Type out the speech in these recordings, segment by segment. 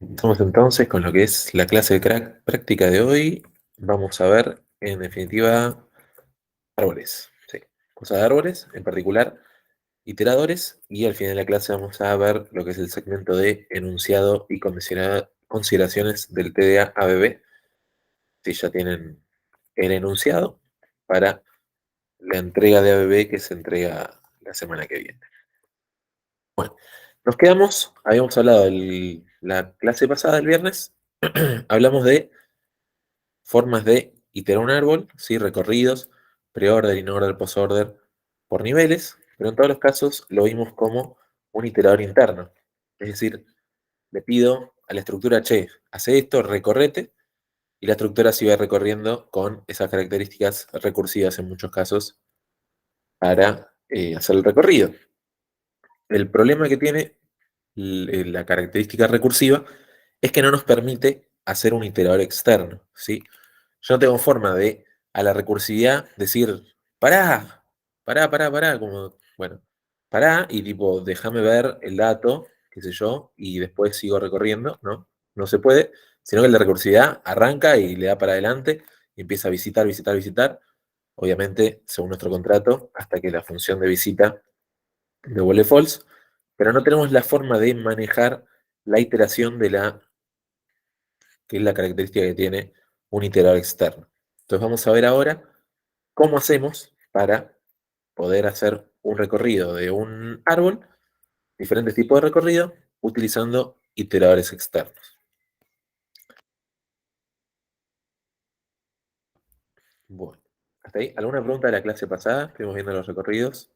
Estamos entonces con lo que es la clase de práctica de hoy. Vamos a ver, en definitiva, árboles. Sí, cosas de árboles, en particular iteradores, y al final de la clase vamos a ver lo que es el segmento de enunciado y consideraciones del TDA-ABB, si ya tienen el enunciado para la entrega de ABB que se entrega la semana que viene. Bueno, nos quedamos, habíamos hablado la clase pasada, el viernes, hablamos de formas de iterar un árbol, ¿sí? Recorridos, pre-order, in-order, post-order, por niveles, pero en todos los casos lo vimos como un iterador interno. Es decir, le pido a la estructura, che, hace esto, recorrete, y la estructura sigue recorriendo con esas características recursivas en muchos casos para hacer el recorrido. El problema que tiene la característica recursiva es que no nos permite hacer un iterador externo, ¿sí? Yo no tengo forma de, a la recursividad, decir, pará, pará, como, bueno, pará y tipo, déjame ver el dato, qué sé yo, y después sigo recorriendo, ¿no? No se puede, sino que la recursividad arranca y le da para adelante y empieza a visitar, obviamente, según nuestro contrato, hasta que la función de visita devuelve false, pero no tenemos la forma de manejar la iteración de que es la característica que tiene un iterador externo. Entonces vamos a ver ahora cómo hacemos para poder hacer un recorrido de un árbol, diferentes tipos de recorrido, utilizando iteradores externos. Bueno, hasta ahí. ¿Alguna pregunta de la clase pasada? Estuvimos viendo los recorridos,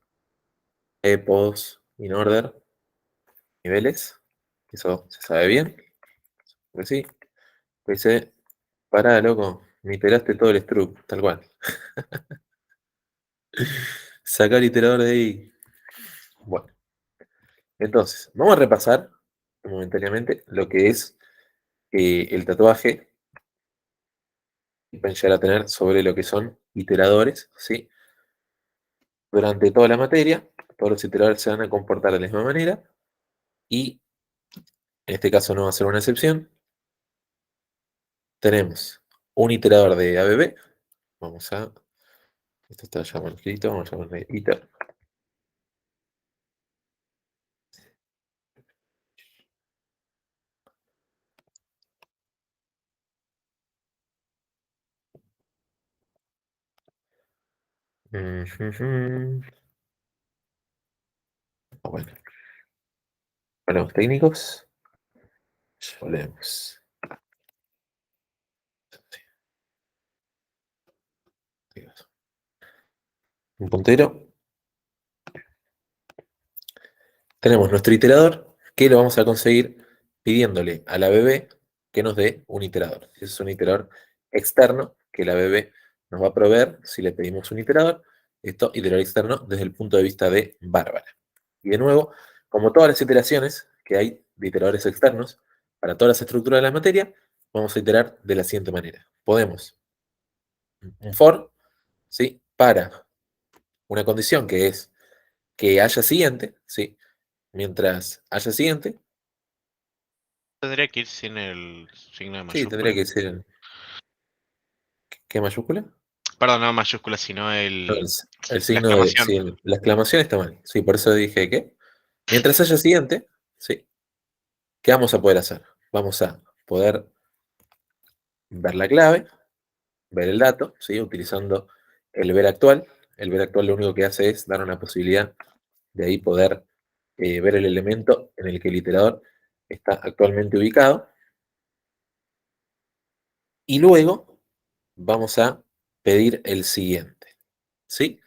post, in order, niveles. Eso se sabe bien. Pues sí. Dice, pará, loco, me iteraste todo el struct, tal cual. Sacar el iterador de ahí. Bueno, entonces, vamos a repasar momentáneamente lo que es el tatuaje que pueden llegar a tener sobre lo que son iteradores, ¿sí? Durante toda la materia, todos los iteradores se van a comportar de la misma manera y en este caso no va a ser una excepción. Tenemos un iterador de ABB. Vamos a... Esto está ya mal escrito, vamos a llamarle iter. Bueno, para los técnicos, volvemos. Un puntero. Tenemos nuestro iterador, que lo vamos a conseguir pidiéndole a la BB que nos dé un iterador. Ese es un iterador externo que la BB nos va a proveer si le pedimos un iterador. Esto, iterador externo, desde el punto de vista de Bárbara. Y de nuevo, como todas las iteraciones que hay de iteradores externos, para todas las estructuras de la materia, vamos a iterar de la siguiente manera. Podemos un for, ¿sí? Para una condición que es que haya siguiente, ¿sí? Mientras haya siguiente, Tendría que ir sin el signo de sí, tendría mayúscula. que ser ¿qué mayúscula? Perdón, no mayúscula, sino No, el la signo de, exclamación. sí, la exclamación está mal. Sí, por eso dije que mientras haya siguiente, sí, ¿qué vamos a poder hacer? Vamos a poder ver la clave, ver el dato, ¿sí? Utilizando el ver actual. El ver actual lo único que hace es dar una posibilidad de ahí poder ver el elemento en el que el iterador está actualmente ubicado. Y luego vamos a pedir el siguiente, ¿sí?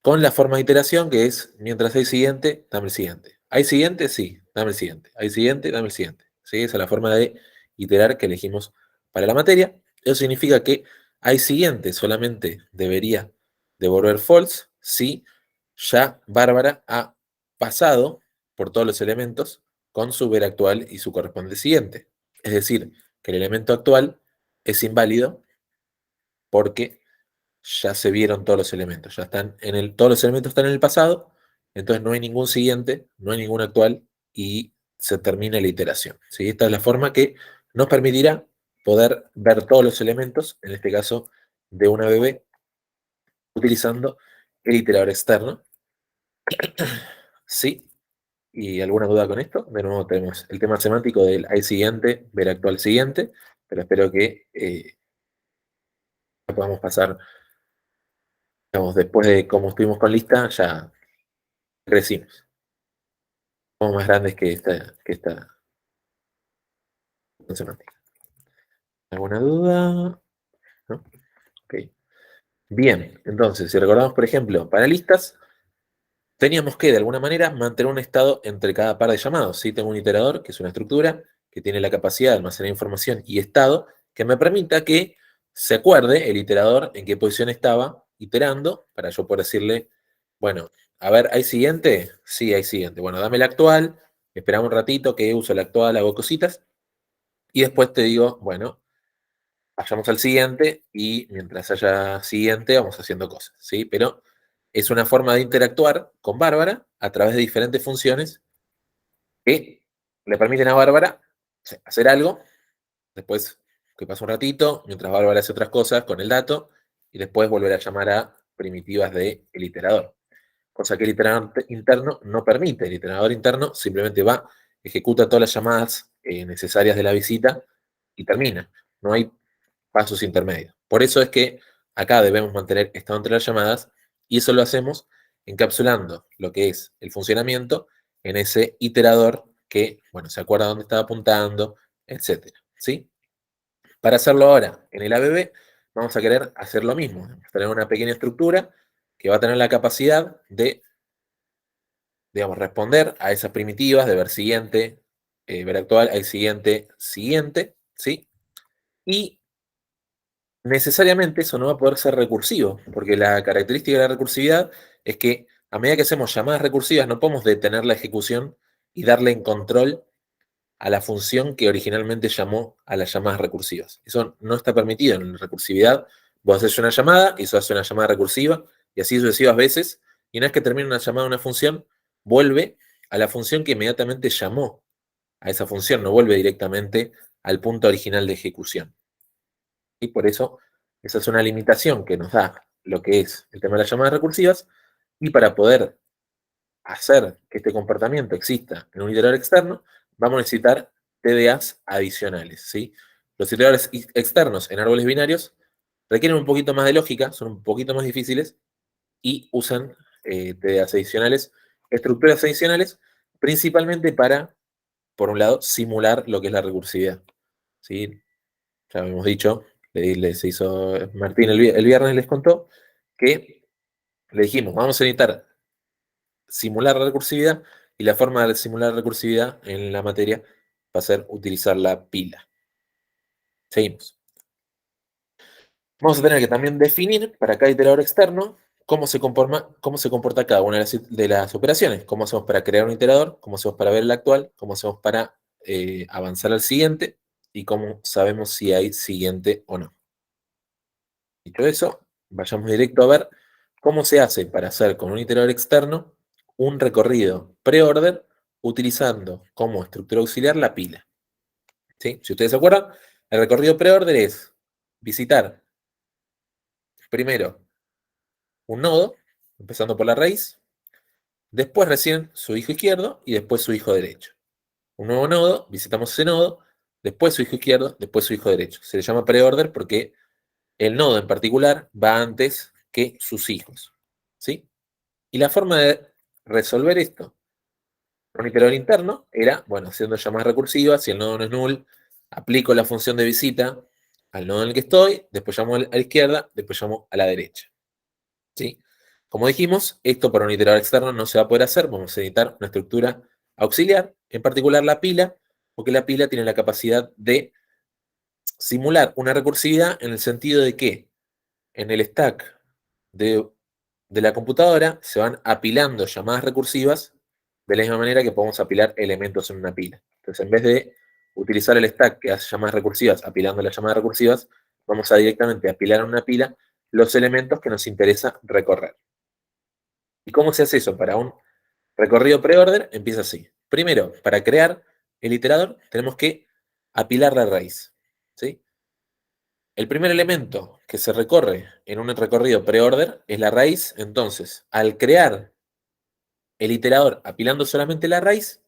Con la forma de iteración que es, mientras hay siguiente, dame el siguiente. ¿Hay siguiente? Sí, dame el siguiente. ¿Hay siguiente? Dame el siguiente. ¿Sí? Esa es la forma de iterar que elegimos para la materia. Eso significa que hay siguiente solamente debería devolver false si ya Bárbara ha pasado por todos los elementos con su ver actual y su correspondiente siguiente. Es decir, que el elemento actual es inválido porque ya se vieron todos los elementos, ya están todos los elementos están en el pasado, entonces no hay ningún siguiente, no hay ningún actual y se termine la iteración. ¿Sí? Esta es la forma que nos permitirá poder ver todos los elementos, en este caso de una BB, utilizando el iterador externo. ¿Sí? ¿Y alguna duda con esto? De nuevo tenemos el tema semántico del hay siguiente, ver actual siguiente, pero espero que podamos pasar, digamos, después de cómo estuvimos con lista, ya crecimos. Somos más grandes que esta semántica. ¿Alguna duda? ¿No? Ok. Bien, entonces, si recordamos, por ejemplo, para listas, teníamos que, de alguna manera, mantener un estado entre cada par de llamados. ¿Sí? Tengo un iterador, que es una estructura, que tiene la capacidad de almacenar información y estado, que me permita que se acuerde el iterador en qué posición estaba iterando, para yo poder decirle, bueno, a ver, ¿hay siguiente? Sí, hay siguiente. Bueno, dame la actual, esperamos un ratito que uso la actual, hago cositas, y después te digo, bueno, vayamos al siguiente, y mientras haya siguiente, vamos haciendo cosas, ¿sí? Pero es una forma de interactuar con Bárbara a través de diferentes funciones que le permiten a Bárbara hacer algo, después que pasa un ratito, mientras Bárbara hace otras cosas con el dato, y después volver a llamar a primitivas del iterador. Cosa que el iterador interno no permite. El iterador interno simplemente va, ejecuta todas las llamadas necesarias de la visita y termina. No hay pasos intermedios. Por eso es que acá debemos mantener estado entre las llamadas, y eso lo hacemos encapsulando lo que es el funcionamiento en ese iterador que, bueno, se acuerda dónde estaba apuntando, etcétera, ¿sí? Para hacerlo ahora en el ABB, vamos a querer hacer lo mismo. Vamos a tener una pequeña estructura que va a tener la capacidad de, digamos, responder a esas primitivas de ver siguiente, ver actual, hay siguiente, siguiente, ¿sí? Y necesariamente eso no va a poder ser recursivo, porque la característica de la recursividad es que a medida que hacemos llamadas recursivas no podemos detener la ejecución y darle en control a la función que originalmente llamó a las llamadas recursivas. Eso no está permitido en recursividad. Vos haces una llamada, y eso hace una llamada recursiva, y así sucesivas veces, y una vez que termina una llamada a una función, vuelve a la función que inmediatamente llamó a esa función, no vuelve directamente al punto original de ejecución. Y por eso, esa es una limitación que nos da lo que es el tema de las llamadas recursivas, y para poder hacer que este comportamiento exista en un iterador externo, vamos a necesitar TDAs adicionales, ¿sí? Los iteradores externos en árboles binarios requieren un poquito más de lógica, son un poquito más difíciles, y usan TDAs adicionales, estructuras adicionales, principalmente para, por un lado, simular lo que es la recursividad, ¿sí? Ya hemos dicho, se hizo Martín el viernes, les contó que le dijimos, vamos a necesitar simular la recursividad, y la forma de simular recursividad en la materia va a ser utilizar la pila. Seguimos. Vamos a tener que también definir para cada iterador externo cómo se comporta cada una de las operaciones. Cómo hacemos para crear un iterador, cómo hacemos para ver el actual, cómo hacemos para avanzar al siguiente, y cómo sabemos si hay siguiente o no. Dicho eso, vayamos directo a ver cómo se hace para hacer con un iterador externo un recorrido preorder utilizando como estructura auxiliar la pila. ¿Sí? Si ustedes se acuerdan, el recorrido preorder es visitar primero un nodo, empezando por la raíz, después recién su hijo izquierdo y después su hijo derecho. Un nuevo nodo, visitamos ese nodo, después su hijo izquierdo, después su hijo derecho. Se le llama preorder porque el nodo en particular va antes que sus hijos. ¿Sí? Y la forma de resolver esto con un iterador interno era, bueno, haciendo llamadas recursivas. Si el nodo no es null, aplico la función de visita al nodo en el que estoy, después llamo a la izquierda, después llamo a la derecha. ¿Sí? Como dijimos, esto para un iterador externo no se va a poder hacer, vamos a necesitar una estructura auxiliar, en particular la pila, porque la pila tiene la capacidad de simular una recursividad en el sentido de que en el stack de la computadora se van apilando llamadas recursivas de la misma manera que podemos apilar elementos en una pila. Entonces, en vez de utilizar el stack que hace llamadas recursivas apilando las llamadas recursivas, vamos a directamente apilar en una pila los elementos que nos interesa recorrer. ¿Y cómo se hace eso? Para un recorrido preorder empieza así. Primero, para crear el iterador, tenemos que apilar la raíz. ¿Sí? El primer elemento que se recorre en un recorrido preorder es la raíz. Entonces, al crear el iterador apilando solamente la raíz,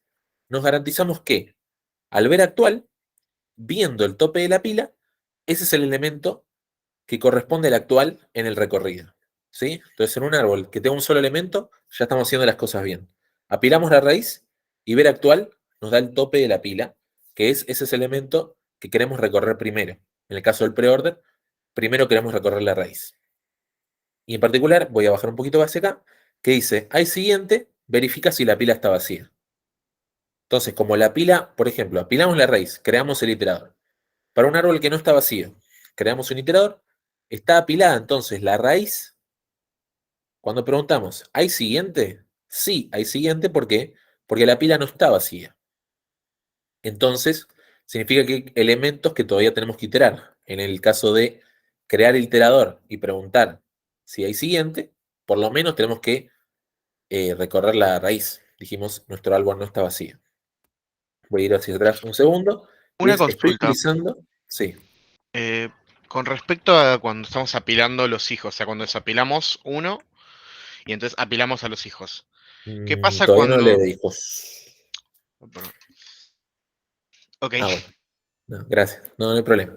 nos garantizamos que al ver actual, viendo el tope de la pila, ese es el elemento que corresponde al actual en el recorrido. ¿Sí? Entonces, en un árbol que tenga un solo elemento, ya estamos haciendo las cosas bien. Apilamos la raíz y ver actual nos da el tope de la pila, que es ese elemento que queremos recorrer primero. En el caso del preorder, primero queremos recorrer la raíz. Y en particular, voy a bajar un poquito hacia acá, que dice, hay siguiente, verifica si la pila está vacía. Entonces, como la pila, por ejemplo, apilamos la raíz, creamos el iterador. Para un árbol que no está vacío, creamos un iterador, está apilada entonces la raíz. Cuando preguntamos, ¿hay siguiente? Sí, hay siguiente, ¿por qué? Porque la pila no está vacía. Entonces, significa que hay elementos que todavía tenemos que iterar. En el caso de crear el iterador y preguntar si hay siguiente, por lo menos tenemos que recorrer la raíz. Dijimos, nuestro árbol no está vacío. Voy a ir hacia atrás un segundo. Una Estoy consulta. utilizando, sí, eh, con respecto a cuando estamos apilando los hijos, o sea, cuando desapilamos uno y entonces apilamos a los hijos. ¿Qué pasa todavía no le cuando... dijo. Oh, perdón. Ok. Ah, bueno, no, gracias, no hay problema.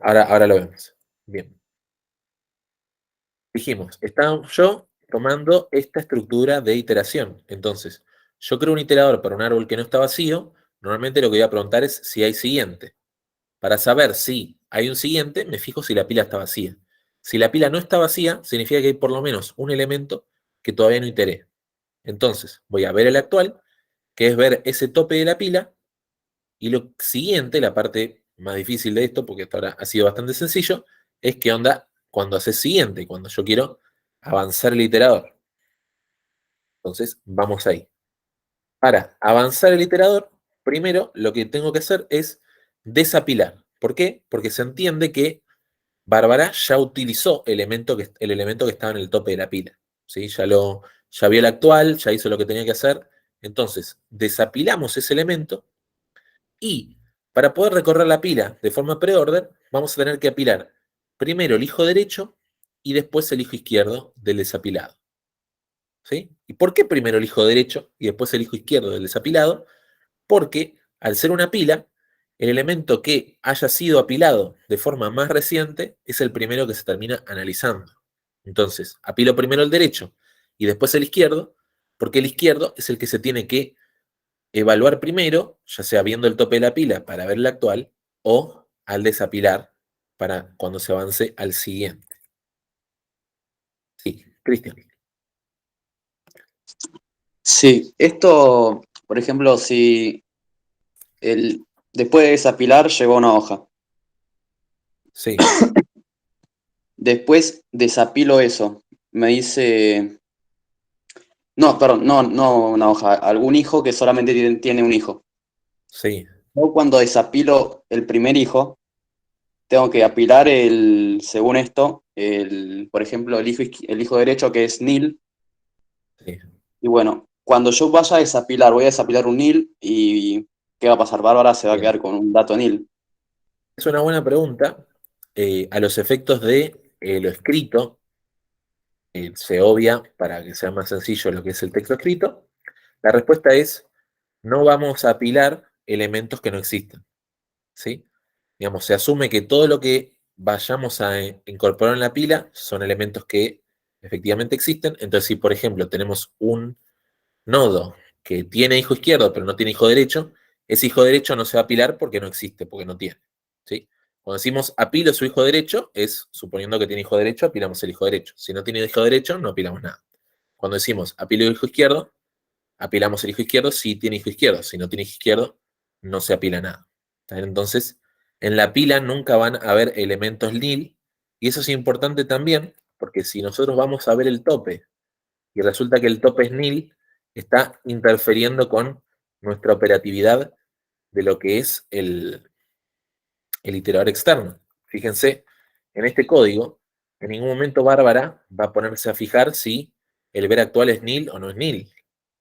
Ahora lo vemos. Bien. Dijimos, estaba yo tomando esta estructura de iteración. Entonces, yo creo un iterador para un árbol que no está vacío. Normalmente lo que voy a preguntar es si hay siguiente. Para saber si hay un siguiente, me fijo si la pila está vacía. Si la pila no está vacía, significa que hay por lo menos un elemento que todavía no iteré. Entonces, voy a ver el actual, que es ver ese tope de la pila, y lo siguiente, la parte más difícil de esto, porque hasta ahora ha sido bastante sencillo, es qué onda cuando hace siguiente, cuando yo quiero avanzar el iterador. Entonces, vamos ahí. Para avanzar el iterador, primero lo que tengo que hacer es desapilar. ¿Por qué? Porque se entiende que Bárbara ya utilizó el elemento que estaba en el tope de la pila. ¿Sí? Ya vio el actual, ya hizo lo que tenía que hacer. Entonces, desapilamos ese elemento y para poder recorrer la pila de forma preorder, vamos a tener que apilar primero el hijo derecho y después el hijo izquierdo del desapilado. ¿Sí? ¿Y por qué primero el hijo derecho y después el hijo izquierdo del desapilado? Porque al ser una pila, el elemento que haya sido apilado de forma más reciente es el primero que se termina analizando. Entonces, apilo primero el derecho y después el izquierdo, porque el izquierdo es el que se tiene que evaluar primero, ya sea viendo el tope de la pila para ver la actual, o al desapilar para cuando se avance al siguiente. Sí, Cristian. Sí, esto, por ejemplo, si después de desapilar llegó una hoja, Sí, después desapilo eso, me dice, no, perdón, no una hoja, algún hijo que solamente tiene un hijo. sí, Yo cuando desapilo el primer hijo, tengo que apilar según esto, por ejemplo, el hijo derecho que es nil, sí. y bueno, cuando yo vaya a desapilar, voy a desapilar un nil y ¿qué va a pasar? Bárbara se va a Bien. quedar con un dato nil. Es una buena pregunta. A los efectos de lo escrito, se obvia para que sea más sencillo lo que es el texto escrito. La respuesta es, no vamos a apilar elementos que no existen. ¿Sí? Digamos, se asume que todo lo que vayamos a incorporar en la pila son elementos que efectivamente existen. Entonces, si por ejemplo tenemos un nodo que tiene hijo izquierdo pero no tiene hijo derecho, ese hijo derecho no se va a apilar porque no existe, porque no tiene. ¿Sí? Cuando decimos apilo su hijo derecho, es suponiendo que tiene hijo derecho, apilamos el hijo derecho. Si no tiene hijo derecho, no apilamos nada. Cuando decimos apilo el hijo izquierdo, apilamos el hijo izquierdo si tiene hijo izquierdo. Si no tiene hijo izquierdo, no se apila nada. Entonces, en la pila nunca van a haber elementos nil, y eso es importante también, porque si nosotros vamos a ver el tope y resulta que el tope es nil, está interfiriendo con nuestra operatividad de lo que es el iterador externo. Fíjense, en este código, en ningún momento Bárbara va a ponerse a fijar si el ver actual es nil o no es nil.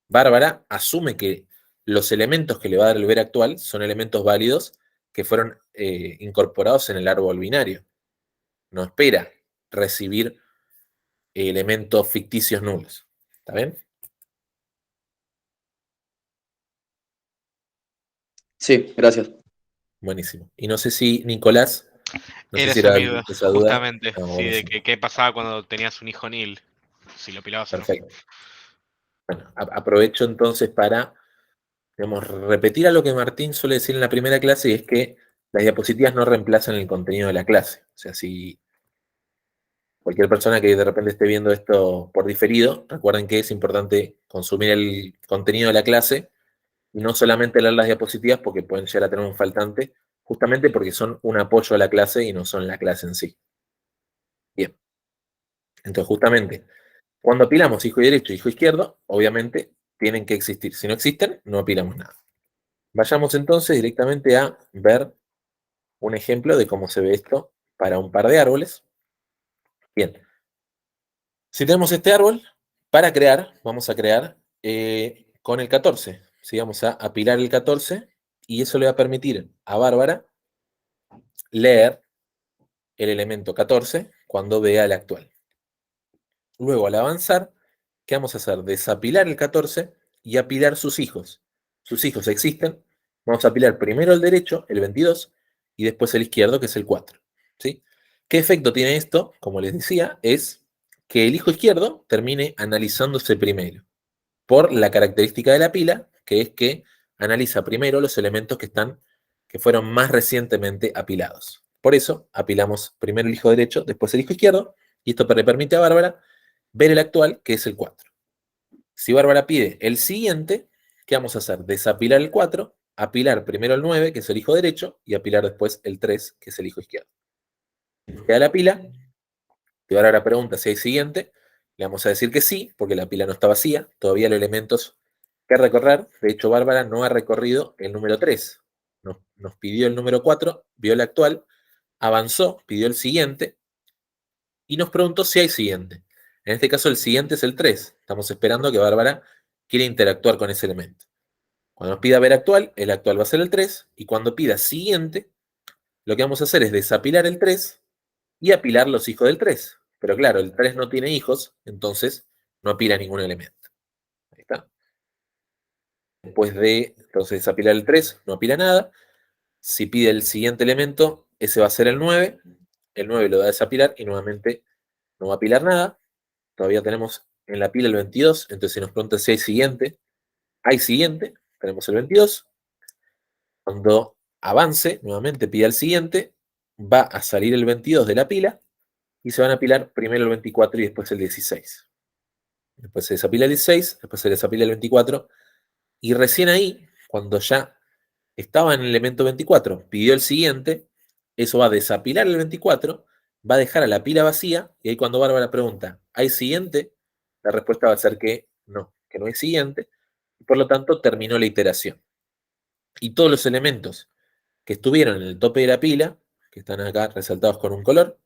Bárbara asume que los elementos que le va a dar el ver actual son elementos válidos que fueron incorporados en el árbol binario. No espera recibir elementos ficticios nulos. ¿Está bien? Sí, gracias. Buenísimo. Y no sé si Nicolás, no sé Era si esa era mi duda, esa duda. justamente, No, sí, de buenísimo. que qué pasaba cuando tenías un hijo nil, si lo pilabas o no. Perfecto. Bueno, aprovecho entonces para, digamos, repetir a lo que Martín suele decir en la primera clase, y es que las diapositivas no reemplazan el contenido de la clase. O sea, si cualquier persona que de repente esté viendo esto por diferido, recuerden que es importante consumir el contenido de la clase y no solamente leer las diapositivas porque pueden llegar a tener un faltante, justamente porque son un apoyo a la clase y no son la clase en sí. Bien, entonces justamente, cuando apilamos hijo derecho y hijo izquierdo, obviamente tienen que existir. Si no existen, no apilamos nada. Vayamos entonces directamente a ver un ejemplo de cómo se ve esto para un par de árboles. Bien, si tenemos este árbol, para crear, vamos a crear con el 14. ¿Sí? Vamos a apilar el 14 y eso le va a permitir a Bárbara leer el elemento 14 cuando vea el actual. Luego, al avanzar, ¿qué vamos a hacer? Desapilar el 14 y apilar sus hijos. Sus hijos existen. Vamos a apilar primero el derecho, el 22, y después el izquierdo, que es el 4. ¿Sí? ¿Qué efecto tiene esto? Como les decía, es que el hijo izquierdo termine analizándose primero, por la característica de la pila, que es que analiza primero los elementos que fueron más recientemente apilados. Por eso, apilamos primero el hijo derecho, después el hijo izquierdo, y esto le permite a Bárbara ver el actual, que es el 4. Si Bárbara pide el siguiente, ¿qué vamos a hacer? Desapilar el 4, apilar primero el 9, que es el hijo derecho, y apilar después el 3, que es el hijo izquierdo. Queda la pila, y Bárbara pregunta si hay siguiente, le vamos a decir que sí, porque la pila no está vacía, todavía los elementos que recorrer. De hecho, Bárbara no ha recorrido el número 3. Nos pidió el número 4, vio el actual, avanzó, pidió el siguiente y nos preguntó si hay siguiente. En este caso, el siguiente es el 3. Estamos esperando que Bárbara quiera interactuar con ese elemento. Cuando nos pida ver actual, el actual va a ser el 3. Y cuando pida siguiente, lo que vamos a hacer es desapilar el 3 y apilar los hijos del 3. Pero claro, el 3 no tiene hijos, entonces no apila ningún elemento. Ahí está. Después de entonces desapilar el 3, no apila nada. Si pide el siguiente elemento, ese va a ser el 9. El 9 lo va a desapilar y nuevamente no va a apilar nada. Todavía tenemos en la pila el 22, entonces si nos pregunta si hay siguiente, tenemos el 22. Cuando avance, nuevamente pida el siguiente, va a salir el 22 de la pila y se van a apilar primero el 24 y después el 16. Después se desapila el 16, después se desapila el 24 y recién ahí, cuando ya estaba en el elemento 24, pidió el siguiente, eso va a desapilar el 24, va a dejar a la pila vacía, y ahí cuando Bárbara pregunta, ¿hay siguiente? La respuesta va a ser que no hay siguiente, y por lo tanto terminó la iteración. Y todos los elementos que estuvieron en el tope de la pila, que están acá resaltados con un color,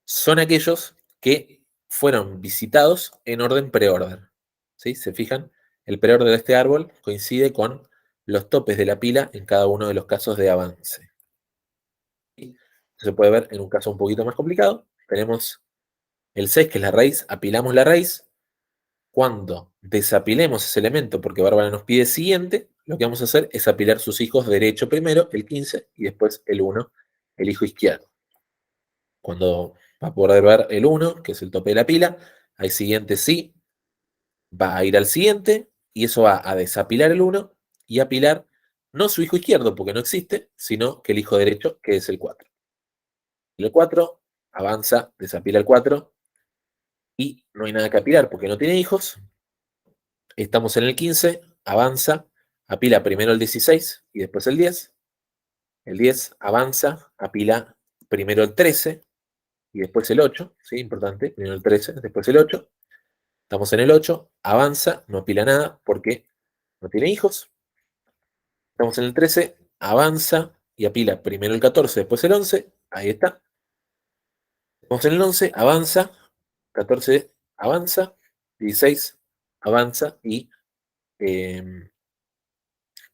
son aquellos que fueron visitados en orden preorden. ¿Sí? ¿Se fijan? El preorden de este árbol coincide con los topes de la pila en cada uno de los casos de avance. ¿Sí? Se puede ver en un caso un poquito más complicado. Tenemos el 6, que es la raíz, apilamos la raíz. Cuando desapilemos ese elemento, porque Bárbara nos pide siguiente, lo que vamos a hacer es apilar sus hijos derecho primero, el 15, y después el 1, el hijo izquierdo. Cuando va a poder ver el 1, que es el tope de la pila, al siguiente sí, va a ir al siguiente, y eso va a desapilar el 1 y apilar no su hijo izquierdo, porque no existe, sino que el hijo derecho, que es el 4. El 4 avanza, desapila el 4, y no hay nada que apilar porque no tiene hijos. Estamos en el 15, avanza, apila primero el 16 y después el 10. El 10 avanza, apila primero el 13 y después el 8, ¿sí? Importante, primero el 13, después el 8. Estamos en el 8, avanza, no apila nada porque no tiene hijos. Estamos en el 13, avanza y apila primero el 14, después el 11, ahí está. Estamos en el 11, avanza, 14 avanza, 16 avanza y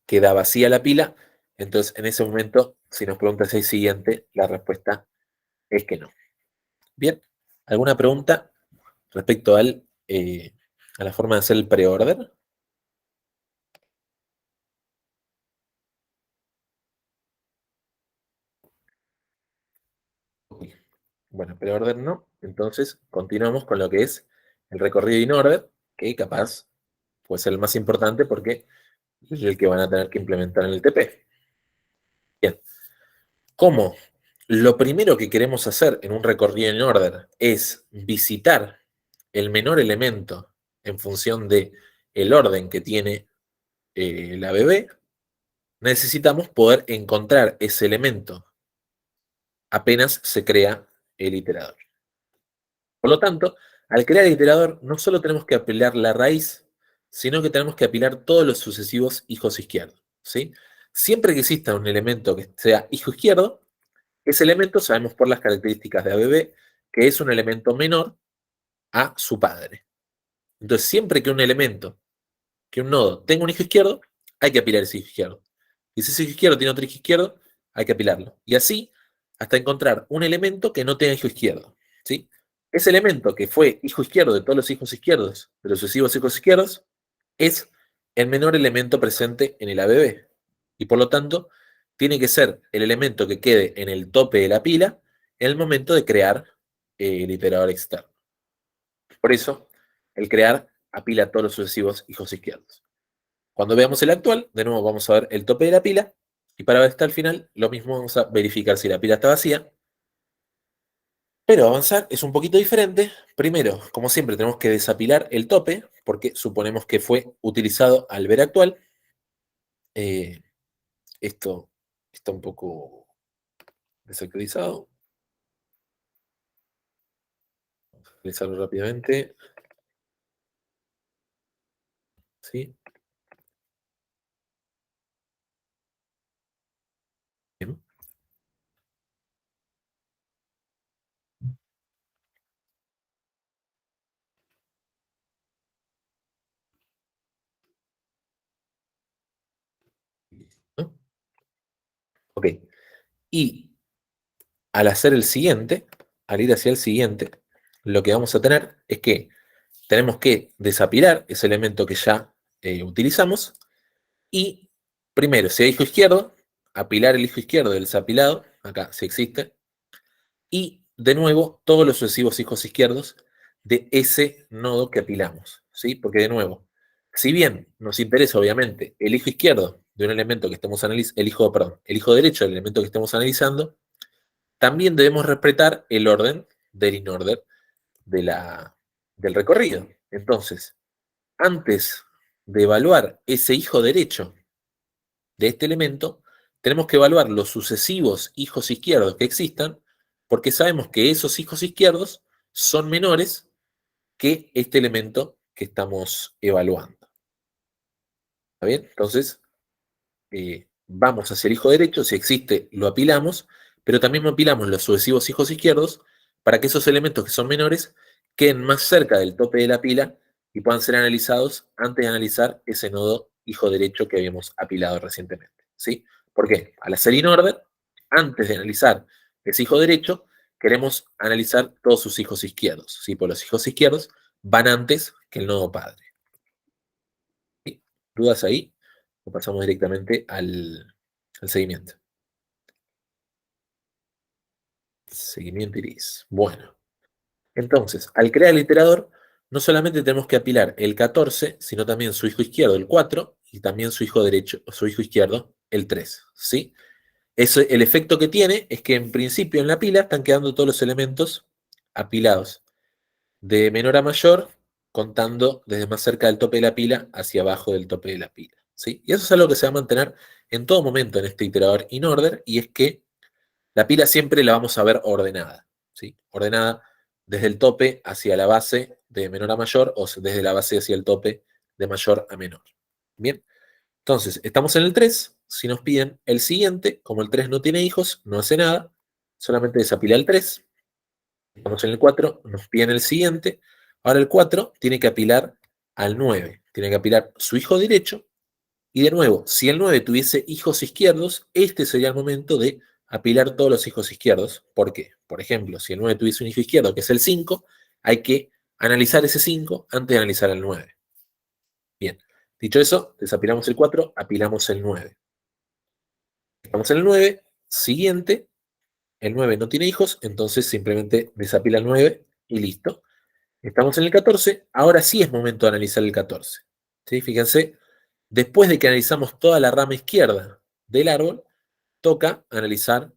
queda vacía la pila. Entonces, en ese momento, si nos pregunta si hay siguiente, la respuesta es que no. Bien, ¿alguna pregunta respecto a la forma de hacer el preorden? Ok. Bueno, preorden no. Entonces, continuamos con lo que es el recorrido in order, que capaz puede ser el más importante porque es el que van a tener que implementar en el TP. Bien, como lo primero que queremos hacer en un recorrido in order es visitar el menor elemento en función de el orden que tiene la bebé, necesitamos poder encontrar ese elemento apenas se crea el iterador. Por lo tanto, al crear el iterador, no solo tenemos que apilar la raíz, sino que tenemos que apilar todos los sucesivos hijos izquierdos, ¿sí? Siempre que exista un elemento que sea hijo izquierdo, ese elemento sabemos por las características de ABB que es un elemento menor a su padre. Entonces, siempre que un elemento, que un nodo tenga un hijo izquierdo, hay que apilar ese hijo izquierdo. Y si ese hijo izquierdo tiene otro hijo izquierdo, hay que apilarlo. Y así hasta encontrar un elemento que no tenga hijo izquierdo, ¿sí? Ese elemento que fue hijo izquierdo de todos los hijos izquierdos, de los sucesivos hijos izquierdos, es el menor elemento presente en el ABB. Y por lo tanto, tiene que ser el elemento que quede en el tope de la pila en el momento de crear el iterador externo. Por eso, el crear apila todos los sucesivos hijos izquierdos. Cuando veamos el actual, de nuevo vamos a ver el tope de la pila, y para ver hasta el final, lo mismo vamos a verificar si la pila está vacía, pero avanzar es un poquito diferente. Primero, como siempre, tenemos que desapilar el tope, porque suponemos que fue utilizado al ver actual. Esto está un poco desactualizado. Vamos a actualizarlo rápidamente. ¿Sí? Bien. ¿No? Ok. Y al hacer el siguiente, al ir hacia el siguiente, lo que vamos a tener es que tenemos que desapilar ese elemento que ya utilizamos y primero, si hay hijo izquierdo, apilar el hijo izquierdo del desapilado, acá si existe, y de nuevo todos los sucesivos hijos izquierdos de ese nodo que apilamos, ¿sí? Porque de nuevo, si bien nos interesa obviamente el hijo izquierdo de un elemento que estemos analizando, el hijo derecho del elemento que estemos analizando, también debemos respetar el orden del in-order del recorrido. Entonces, antes de evaluar ese hijo derecho de este elemento, tenemos que evaluar los sucesivos hijos izquierdos que existan, porque sabemos que esos hijos izquierdos son menores que este elemento que estamos evaluando. ¿Está bien? Entonces, vamos hacia el hijo derecho, si existe, lo apilamos, pero también apilamos los sucesivos hijos izquierdos para que esos elementos que son menores queden más cerca del tope de la pila y puedan ser analizados antes de analizar ese nodo hijo derecho que habíamos apilado recientemente. ¿Sí? ¿Por qué? Al hacer in order, antes de analizar ese hijo derecho, queremos analizar todos sus hijos izquierdos. ¿Sí? Por los hijos izquierdos van antes que el nodo padre. ¿Sí? ¿Dudas ahí? O pasamos directamente al seguimiento. Seguimiento iris. Bueno, entonces, al crear el iterador, no solamente tenemos que apilar el 14, sino también su hijo izquierdo, el 4, y también su hijo derecho, su hijo izquierdo, el 3. ¿Sí? El efecto que tiene es que en principio en la pila están quedando todos los elementos apilados de menor a mayor, contando desde más cerca del tope de la pila hacia abajo del tope de la pila. ¿Sí? Y eso es algo que se va a mantener en todo momento en este iterador in order, y es que la pila siempre la vamos a ver ordenada, ¿sí? Ordenada desde el tope hacia la base de menor a mayor o desde la base hacia el tope de mayor a menor. Bien, entonces estamos en el 3, si nos piden el siguiente, como el 3 no tiene hijos, no hace nada, solamente desapila el 3. Estamos en el 4, nos piden el siguiente, ahora el 4 tiene que apilar al 9, tiene que apilar su hijo derecho Y de nuevo, si el 9 tuviese hijos izquierdos, este sería el momento de apilar todos los hijos izquierdos. ¿Por qué? Por ejemplo, si el 9 tuviese un hijo izquierdo, que es el 5, hay que analizar ese 5 antes de analizar el 9. Bien, dicho eso, desapilamos el 4, apilamos el 9. Estamos en el 9, siguiente, el 9 no tiene hijos, entonces simplemente desapila el 9 y listo. Estamos en el 14, ahora sí es momento de analizar el 14. ¿Sí? Fíjense, después de que analizamos toda la rama izquierda del árbol, toca analizar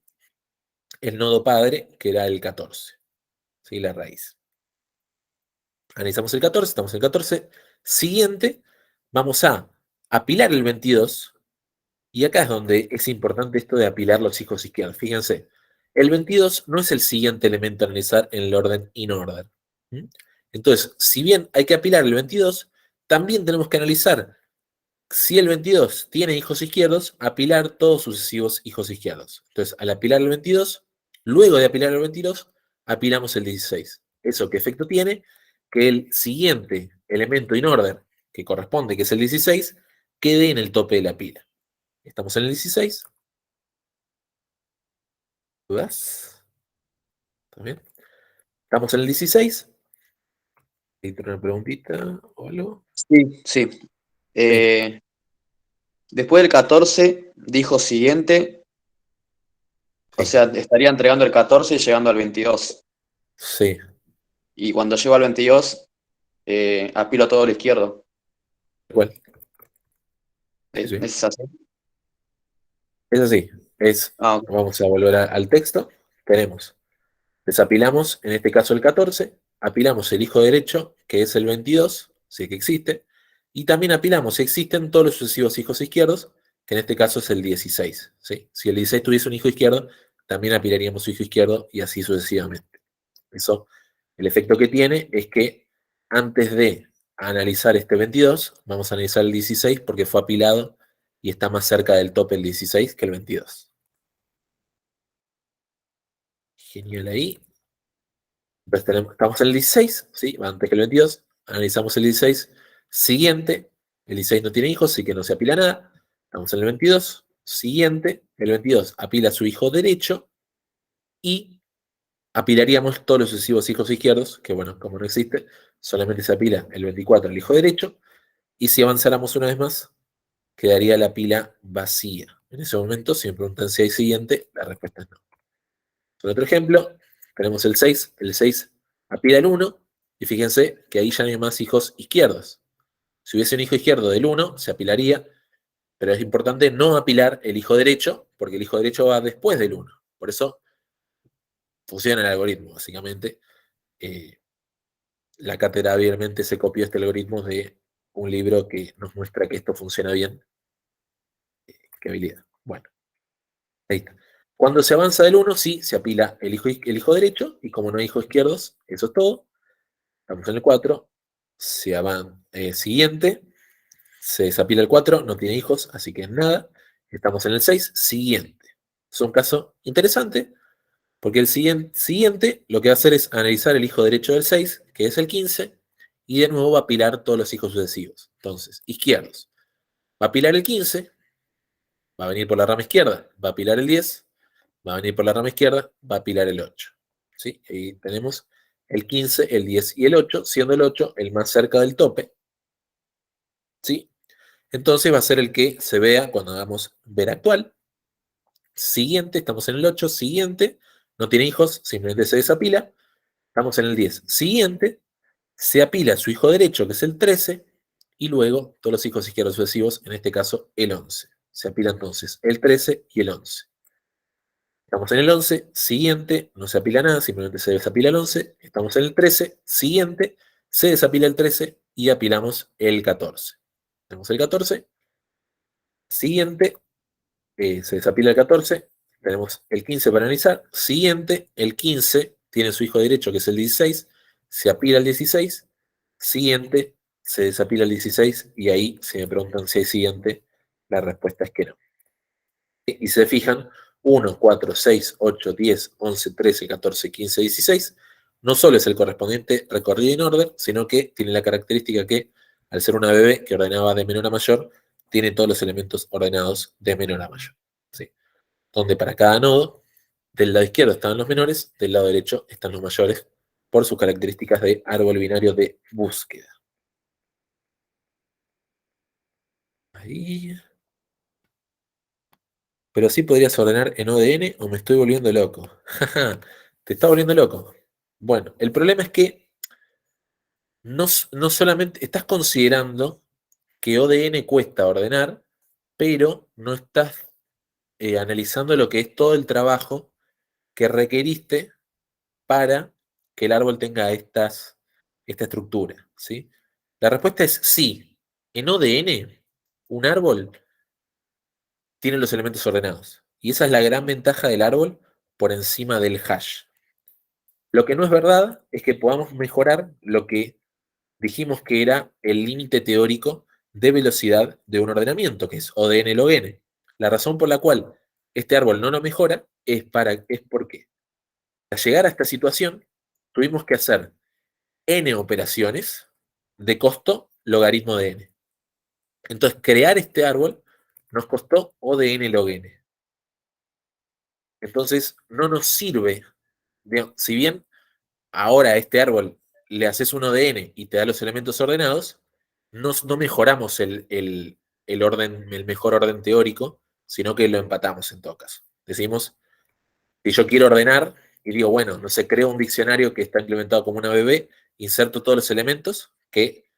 el nodo padre, que era el 14, ¿sí? La raíz. Analizamos el 14, estamos en el 14. Siguiente, vamos a apilar el 22, y acá es donde es importante esto de apilar los hijos izquierdos. Fíjense, el 22 no es el siguiente elemento a analizar en el orden in-order. Entonces, si bien hay que apilar el 22, también tenemos que analizar si el 22 tiene hijos izquierdos, apilar todos sucesivos hijos izquierdos. Entonces, al apilar el 22, luego de apilar el 22, apilamos el 16. ¿Eso qué efecto tiene? Que el siguiente elemento in order, que corresponde, que es el 16, quede en el tope de la pila. Estamos en el 16. ¿Dudas? ¿Está bien? Estamos en el 16. ¿Hay una preguntita o algo? Sí, sí. Después del 14, dijo siguiente, o Sí. sea, estaría entregando el 14 y llegando al 22. Sí. Y cuando llego al 22, apilo todo a la izquierda. Igual. Sí, sí. ¿Es así? Es así. Ok. Vamos a volver al texto. Tenemos, desapilamos, en este caso el 14, apilamos el hijo derecho, que es el 22, si es que existe, y también apilamos si existen todos los sucesivos hijos izquierdos, que en este caso es el 16. ¿Sí? Si el 16 tuviese un hijo izquierdo, también apilaríamos su hijo izquierdo y así sucesivamente. Eso, el efecto que tiene es que antes de analizar este 22, vamos a analizar el 16 porque fue apilado y está más cerca del tope el 16 que el 22. Genial ahí. Entonces estamos en el 16, ¿sí? Antes que el 22. Analizamos el 16. Siguiente. El 16 no tiene hijos, así que no se apila nada. Estamos en el 22. Siguiente. El 22 apila a su hijo derecho y apilaríamos todos los sucesivos hijos izquierdos, que bueno, como no existe, solamente se apila el 24 al hijo derecho. Y si avanzáramos una vez más, quedaría la pila vacía. En ese momento, si me preguntan si hay siguiente, la respuesta es no. En otro ejemplo, tenemos el 6. El 6 apila el 1, y fíjense que ahí ya no hay más hijos izquierdos. Si hubiese un hijo izquierdo del 1, se apilaría, pero es importante no apilar el hijo derecho, porque el hijo derecho va después del 1. Por eso funciona el algoritmo, básicamente. La cátedra obviamente se copió este algoritmo de un libro que nos muestra que esto funciona bien. Qué habilidad. Bueno, ahí está. Cuando se avanza del 1, sí, se apila el hijo derecho, y como no hay hijos izquierdos, eso es todo. Estamos en el 4, siguiente, se desapila el 4, no tiene hijos, así que nada. Estamos en el 6, siguiente. Es un caso interesante, porque el siguiente lo que va a hacer es analizar el hijo derecho del 6, que es el 15, y de nuevo va a apilar todos los hijos sucesivos. Entonces, izquierdos. Va a apilar el 15, va a venir por la rama izquierda, va a apilar el 10, va a venir por la rama izquierda, va a apilar el 8. ¿Sí? Ahí tenemos el 15, el 10 y el 8, siendo el 8 el más cerca del tope. ¿Sí? Entonces va a ser el que se vea cuando hagamos ver actual. Siguiente, estamos en el 8, siguiente, no tiene hijos, simplemente se desapila. Estamos en el 10, siguiente, se apila su hijo derecho, que es el 13, y luego todos los hijos izquierdos sucesivos, en este caso el 11. Se apila entonces el 13 y el 11. Estamos en el 11, siguiente, no se apila nada, simplemente se desapila el 11. Estamos en el 13, siguiente, se desapila el 13 y apilamos el 14. Tenemos el 14, siguiente, se desapila el 14, tenemos el 15 para analizar, siguiente, el 15 tiene su hijo derecho que es el 16, se apila el 16, siguiente, se desapila el 16 y ahí, si me preguntan si hay siguiente, la respuesta es que no. Y se fijan, 1, 4, 6, 8, 10, 11, 13, 14, 15, 16, no solo es el correspondiente recorrido en orden, sino que tiene la característica que, al ser una bebé que ordenaba de menor a mayor, tiene todos los elementos ordenados de menor a mayor. ¿Sí? Donde para cada nodo, del lado izquierdo están los menores, del lado derecho están los mayores, por sus características de árbol binario de búsqueda. Ahí. Pero sí podrías ordenar en ODN o me estoy volviendo loco. Te está volviendo loco. Bueno, el problema es que no solamente estás considerando que ODN cuesta ordenar, pero no estás analizando lo que es todo el trabajo que requeriste para que el árbol tenga esta estructura, ¿sí? La respuesta es sí. En ODN, un árbol tiene los elementos ordenados. Y esa es la gran ventaja del árbol por encima del hash. Lo que no es verdad es que podamos mejorar lo que dijimos que era el límite teórico de velocidad de un ordenamiento, que es ODN log n. La razón por la cual este árbol no lo mejora es porque para llegar a esta situación tuvimos que hacer n operaciones de costo logaritmo de n. Entonces, crear este árbol nos costó ODN log n. Entonces, no nos sirve, si bien ahora a este árbol le haces un ODN y te da los elementos ordenados, no mejoramos el orden, el mejor orden teórico, sino que lo empatamos en todo caso. Decimos, si yo quiero ordenar y digo, bueno, no sé, creo un diccionario que está implementado como una BB, inserto todos los elementos, que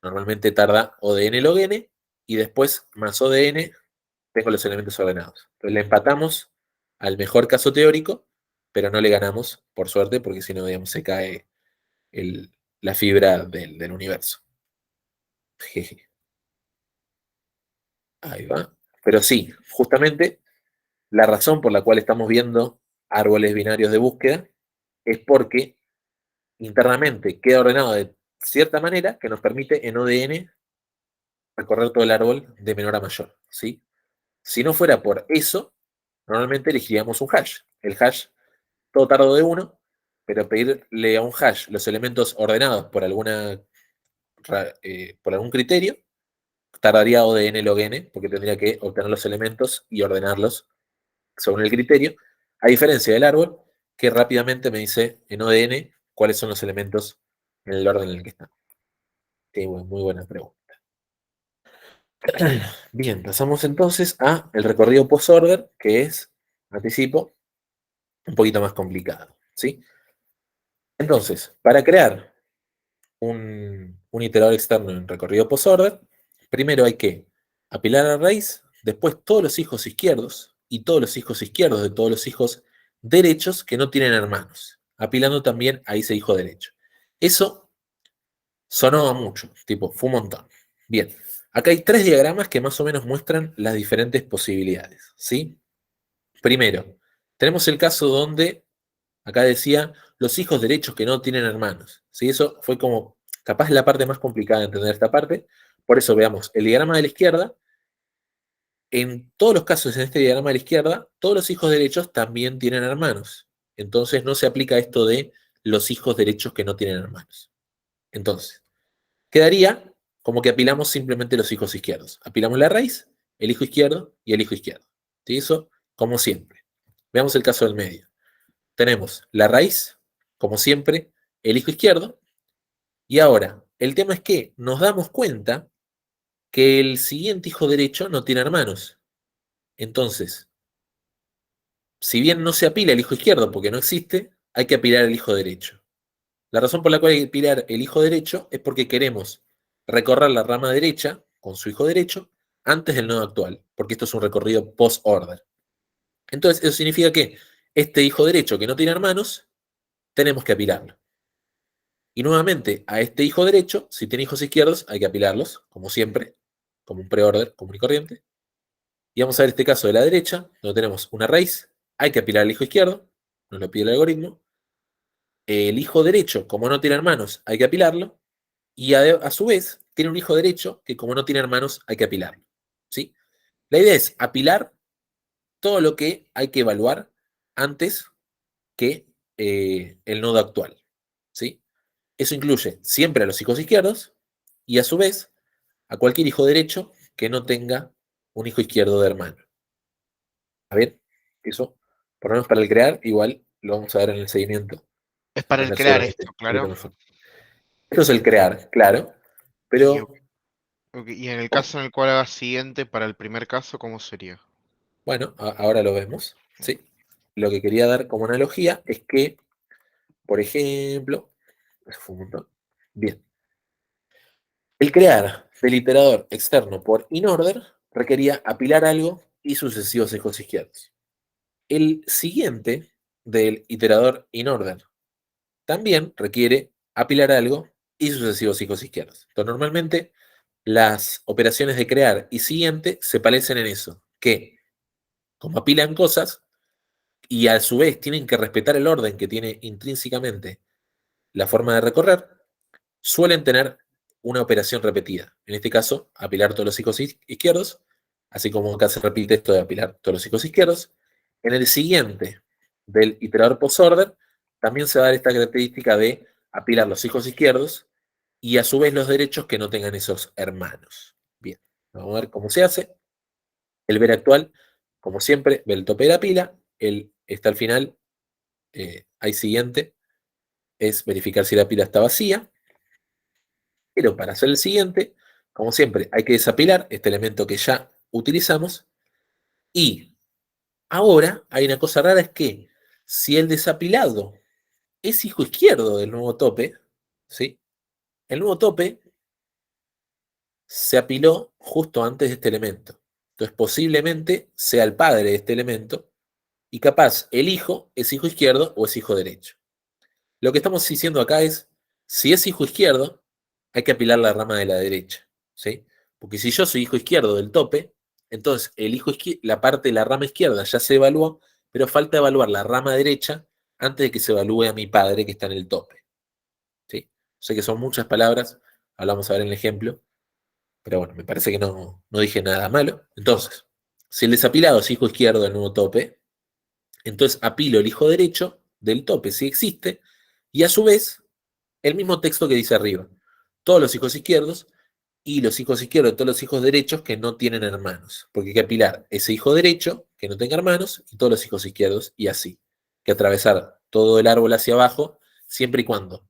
normalmente tarda ODN log n, y después más ODN tengo los elementos ordenados. Entonces le empatamos al mejor caso teórico, pero no le ganamos, por suerte, porque si no, digamos, se cae la fibra del universo. Jeje. Ahí va. Pero sí, justamente la razón por la cual estamos viendo árboles binarios de búsqueda es porque internamente queda ordenado de cierta manera que nos permite en ODN recorrer todo el árbol de menor a mayor, ¿sí? Si no fuera por eso, normalmente elegiríamos un hash. El hash, todo tardo de uno, pero pedirle a un hash los elementos ordenados por algún criterio, tardaría ODN log n, porque tendría que obtener los elementos y ordenarlos según el criterio, a diferencia del árbol, que rápidamente me dice en ODN cuáles son los elementos en el orden en el que están. Sí, muy buena pregunta. Bien, pasamos entonces a el recorrido post-order, que es, anticipo, un poquito más complicado, ¿sí? Entonces, para crear un iterador externo en recorrido post-order, primero hay que apilar a la raíz, después todos los hijos izquierdos y todos los hijos izquierdos de todos los hijos derechos que no tienen hermanos, apilando también a ese hijo derecho. Eso sonó a mucho, tipo, fue un montón. Bien, acá hay 3 diagramas que más o menos muestran las diferentes posibilidades, ¿sí? Primero, tenemos el caso donde, acá decía, los hijos derechos que no tienen hermanos, ¿sí? Eso fue como, capaz la parte más complicada de entender esta parte, por eso veamos el diagrama de la izquierda. En todos los casos en este diagrama de la izquierda, todos los hijos derechos también tienen hermanos. Entonces no se aplica esto de los hijos derechos que no tienen hermanos. Entonces, quedaría como que apilamos simplemente los hijos izquierdos. Apilamos la raíz, el hijo izquierdo y el hijo izquierdo. ¿Sí? Eso como siempre. Veamos el caso del medio. Tenemos la raíz, como siempre, el hijo izquierdo. Y ahora, el tema es que nos damos cuenta que el siguiente hijo derecho no tiene hermanos. Entonces, si bien no se apila el hijo izquierdo porque no existe, hay que apilar el hijo derecho. La razón por la cual hay que apilar el hijo derecho es porque queremos recorrer la rama derecha con su hijo derecho antes del nodo actual, porque esto es un recorrido post-order. Entonces, eso significa que este hijo derecho que no tiene hermanos, tenemos que apilarlo. Y nuevamente, a este hijo derecho, si tiene hijos izquierdos, hay que apilarlos, como siempre, como un preorder común y corriente. Y vamos a ver este caso de la derecha, donde tenemos una raíz, hay que apilar al hijo izquierdo, nos lo pide el algoritmo. El hijo derecho, como no tiene hermanos, hay que apilarlo. Y a su vez, tiene un hijo derecho que como no tiene hermanos, hay que apilarlo. ¿Sí? La idea es apilar todo lo que hay que evaluar antes que el nodo actual. ¿Sí? Eso incluye siempre a los hijos izquierdos y a su vez a cualquier hijo derecho que no tenga un hijo izquierdo de hermano. A ver, eso, por lo menos para el crear, igual lo vamos a ver en el seguimiento. Es para el Aprender crear seguramente esto, un poquito claro. mejor. Esto es el crear, claro, Y, pero y en el caso en el cual haga siguiente, para el primer caso, ¿cómo sería? bueno, ahora lo vemos, ¿sí? Lo que quería dar como analogía es que, por ejemplo, eso fue un montón. Bien, el crear del iterador externo por inorder requería apilar algo y sucesivos hijos izquierdos. El siguiente del iterador inorder también requiere apilar algo y sucesivos hijos izquierdos. Entonces, normalmente las operaciones de crear y siguiente se parecen en eso, que como apilan cosas y a su vez tienen que respetar el orden que tiene intrínsecamente la forma de recorrer, suelen tener una operación repetida. En este caso, apilar todos los hijos izquierdos, así como acá se repite esto de apilar todos los hijos izquierdos. En el siguiente del iterador post-order, también se va a dar esta característica de apilar los hijos izquierdos y a su vez los derechos que no tengan esos hermanos. Bien, vamos a ver cómo se hace. El ver actual, como siempre, ve el tope de la pila, el está al final, hay siguiente, es verificar si la pila está vacía. Pero para hacer el siguiente, como siempre, hay que desapilar este elemento que ya utilizamos. Y ahora hay una cosa rara, es que si el desapilado es hijo izquierdo del nuevo tope, ¿sí? El nuevo tope se apiló justo antes de este elemento. Entonces posiblemente sea el padre de este elemento y capaz el hijo es hijo izquierdo o es hijo derecho. Lo que estamos diciendo acá es, si es hijo izquierdo, hay que apilar la rama de la derecha, ¿sí? Porque si yo soy hijo izquierdo del tope, entonces la parte de la rama izquierda ya se evaluó, pero falta evaluar la rama derecha antes de que se evalúe a mi padre que está en el tope, ¿sí? Sé que son muchas palabras, ahora vamos a ver en el ejemplo, pero bueno, me parece que no dije nada malo. Entonces, si el desapilado es hijo izquierdo del nuevo tope, entonces apilo el hijo derecho del tope si existe, y a su vez el mismo texto que dice arriba. Todos los hijos izquierdos y los hijos izquierdos de todos los hijos derechos que no tienen hermanos. Porque hay que apilar ese hijo derecho que no tenga hermanos y todos los hijos izquierdos y así. Que atravesar todo el árbol hacia abajo siempre y cuando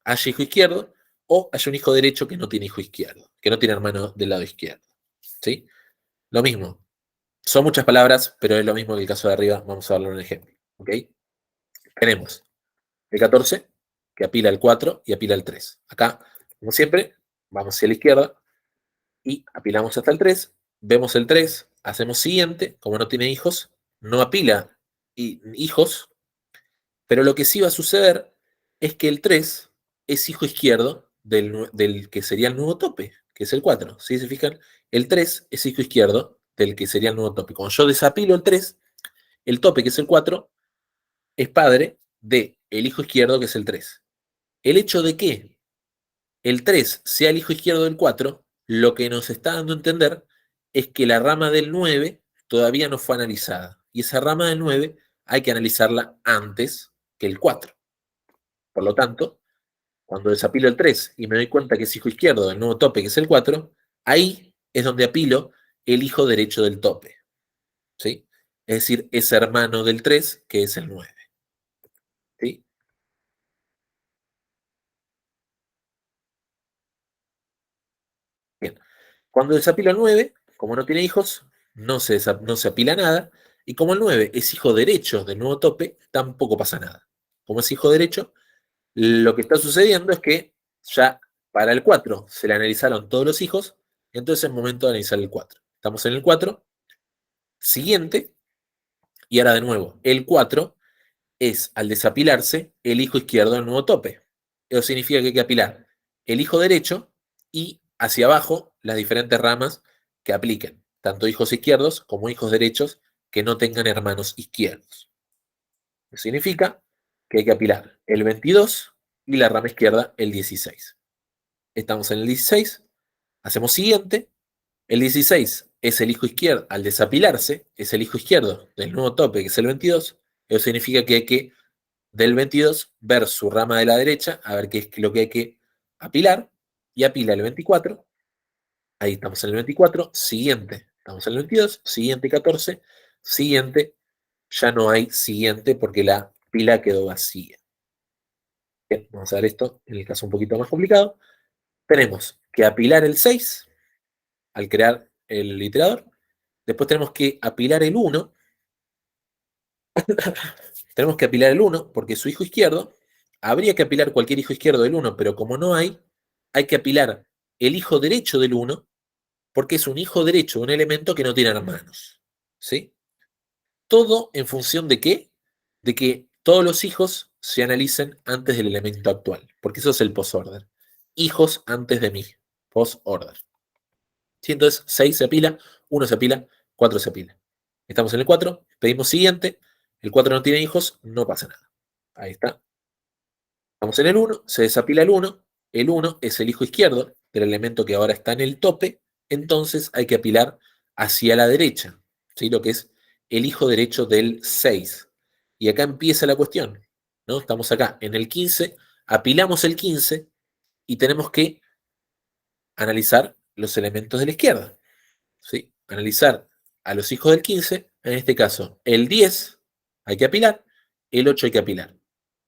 haya hijo izquierdo o haya un hijo derecho que no tiene hijo izquierdo, que no tiene hermano del lado izquierdo. ¿Sí? Lo mismo. Son muchas palabras, pero es lo mismo que el caso de arriba. Vamos a darle un ejemplo. ¿Ok? Tenemos el 14, que apila el 4 y apila el 3. Acá, como siempre, vamos hacia la izquierda y apilamos hasta el 3, vemos el 3, hacemos siguiente, como no tiene hijos, no apila hijos, pero lo que sí va a suceder es que el 3 es hijo izquierdo del que sería el nuevo tope, que es el 4. ¿Sí se fijan? El 3 es hijo izquierdo del que sería el nuevo tope. Cuando yo desapilo el 3, el tope, que es el 4, es padre de el hijo izquierdo, que es el 3. El hecho de que el 3 sea el hijo izquierdo del 4, lo que nos está dando a entender es que la rama del 9 todavía no fue analizada. Y esa rama del 9 hay que analizarla antes que el 4. Por lo tanto, cuando desapilo el 3 y me doy cuenta que es hijo izquierdo del nuevo tope, que es el 4, ahí es donde apilo el hijo derecho del tope. ¿Sí? Es decir, es hermano del 3, que es el 9. ¿Sí? Bien. Cuando desapilo el 9, como no tiene hijos, no se apila nada. Y como el 9 es hijo derecho del nuevo tope, tampoco pasa nada. Como es hijo derecho, lo que está sucediendo es que ya para el 4 se le analizaron todos los hijos, entonces es momento de analizar el 4. Estamos en el 4, siguiente, y ahora de nuevo, el 4 es, al desapilarse, el hijo izquierdo del nuevo tope. Eso significa que hay que apilar el hijo derecho y hacia abajo las diferentes ramas que apliquen, tanto hijos izquierdos como hijos derechos que no tengan hermanos izquierdos. Eso significa que hay que apilar el 22 y la rama izquierda el 16. Estamos en el 16, hacemos siguiente, el 16 es el hijo izquierdo, al desapilarse, es el hijo izquierdo del nuevo tope, que es el 22. Eso significa que hay que del 22 ver su rama de la derecha, a ver qué es lo que hay que apilar, y apila el 24, Ahí estamos en el 24, siguiente, estamos en el 22, siguiente 14, siguiente, ya no hay siguiente porque la pila quedó vacía. Bien, vamos a ver esto en el caso un poquito más complicado. Tenemos que apilar el 6 al crear el iterador. Después tenemos que apilar el 1. Tenemos que apilar el 1 porque es su hijo izquierdo. Habría que apilar cualquier hijo izquierdo del 1, pero como no hay que apilar el hijo derecho del 1 porque es un hijo derecho de un elemento que no tiene hermanos. ¿Sí? Todo en función de qué? De que todos los hijos se analicen antes del elemento actual, porque eso es el post-order. Hijos antes de mí, post-order. ¿Sí? Entonces 6 se apila, 1 se apila, 4 se apila. Estamos en el 4, pedimos siguiente, el 4 no tiene hijos, no pasa nada. Ahí está. Estamos en el 1, se desapila el 1 es el hijo izquierdo del elemento que ahora está en el tope, entonces hay que apilar hacia la derecha, ¿sí? Lo que es el hijo derecho del 6. Y acá empieza la cuestión, ¿no? Estamos acá en el 15, apilamos el 15 y tenemos que analizar los elementos de la izquierda, ¿sí? Analizar a los hijos del 15, en este caso el 10 hay que apilar, el 8 hay que apilar.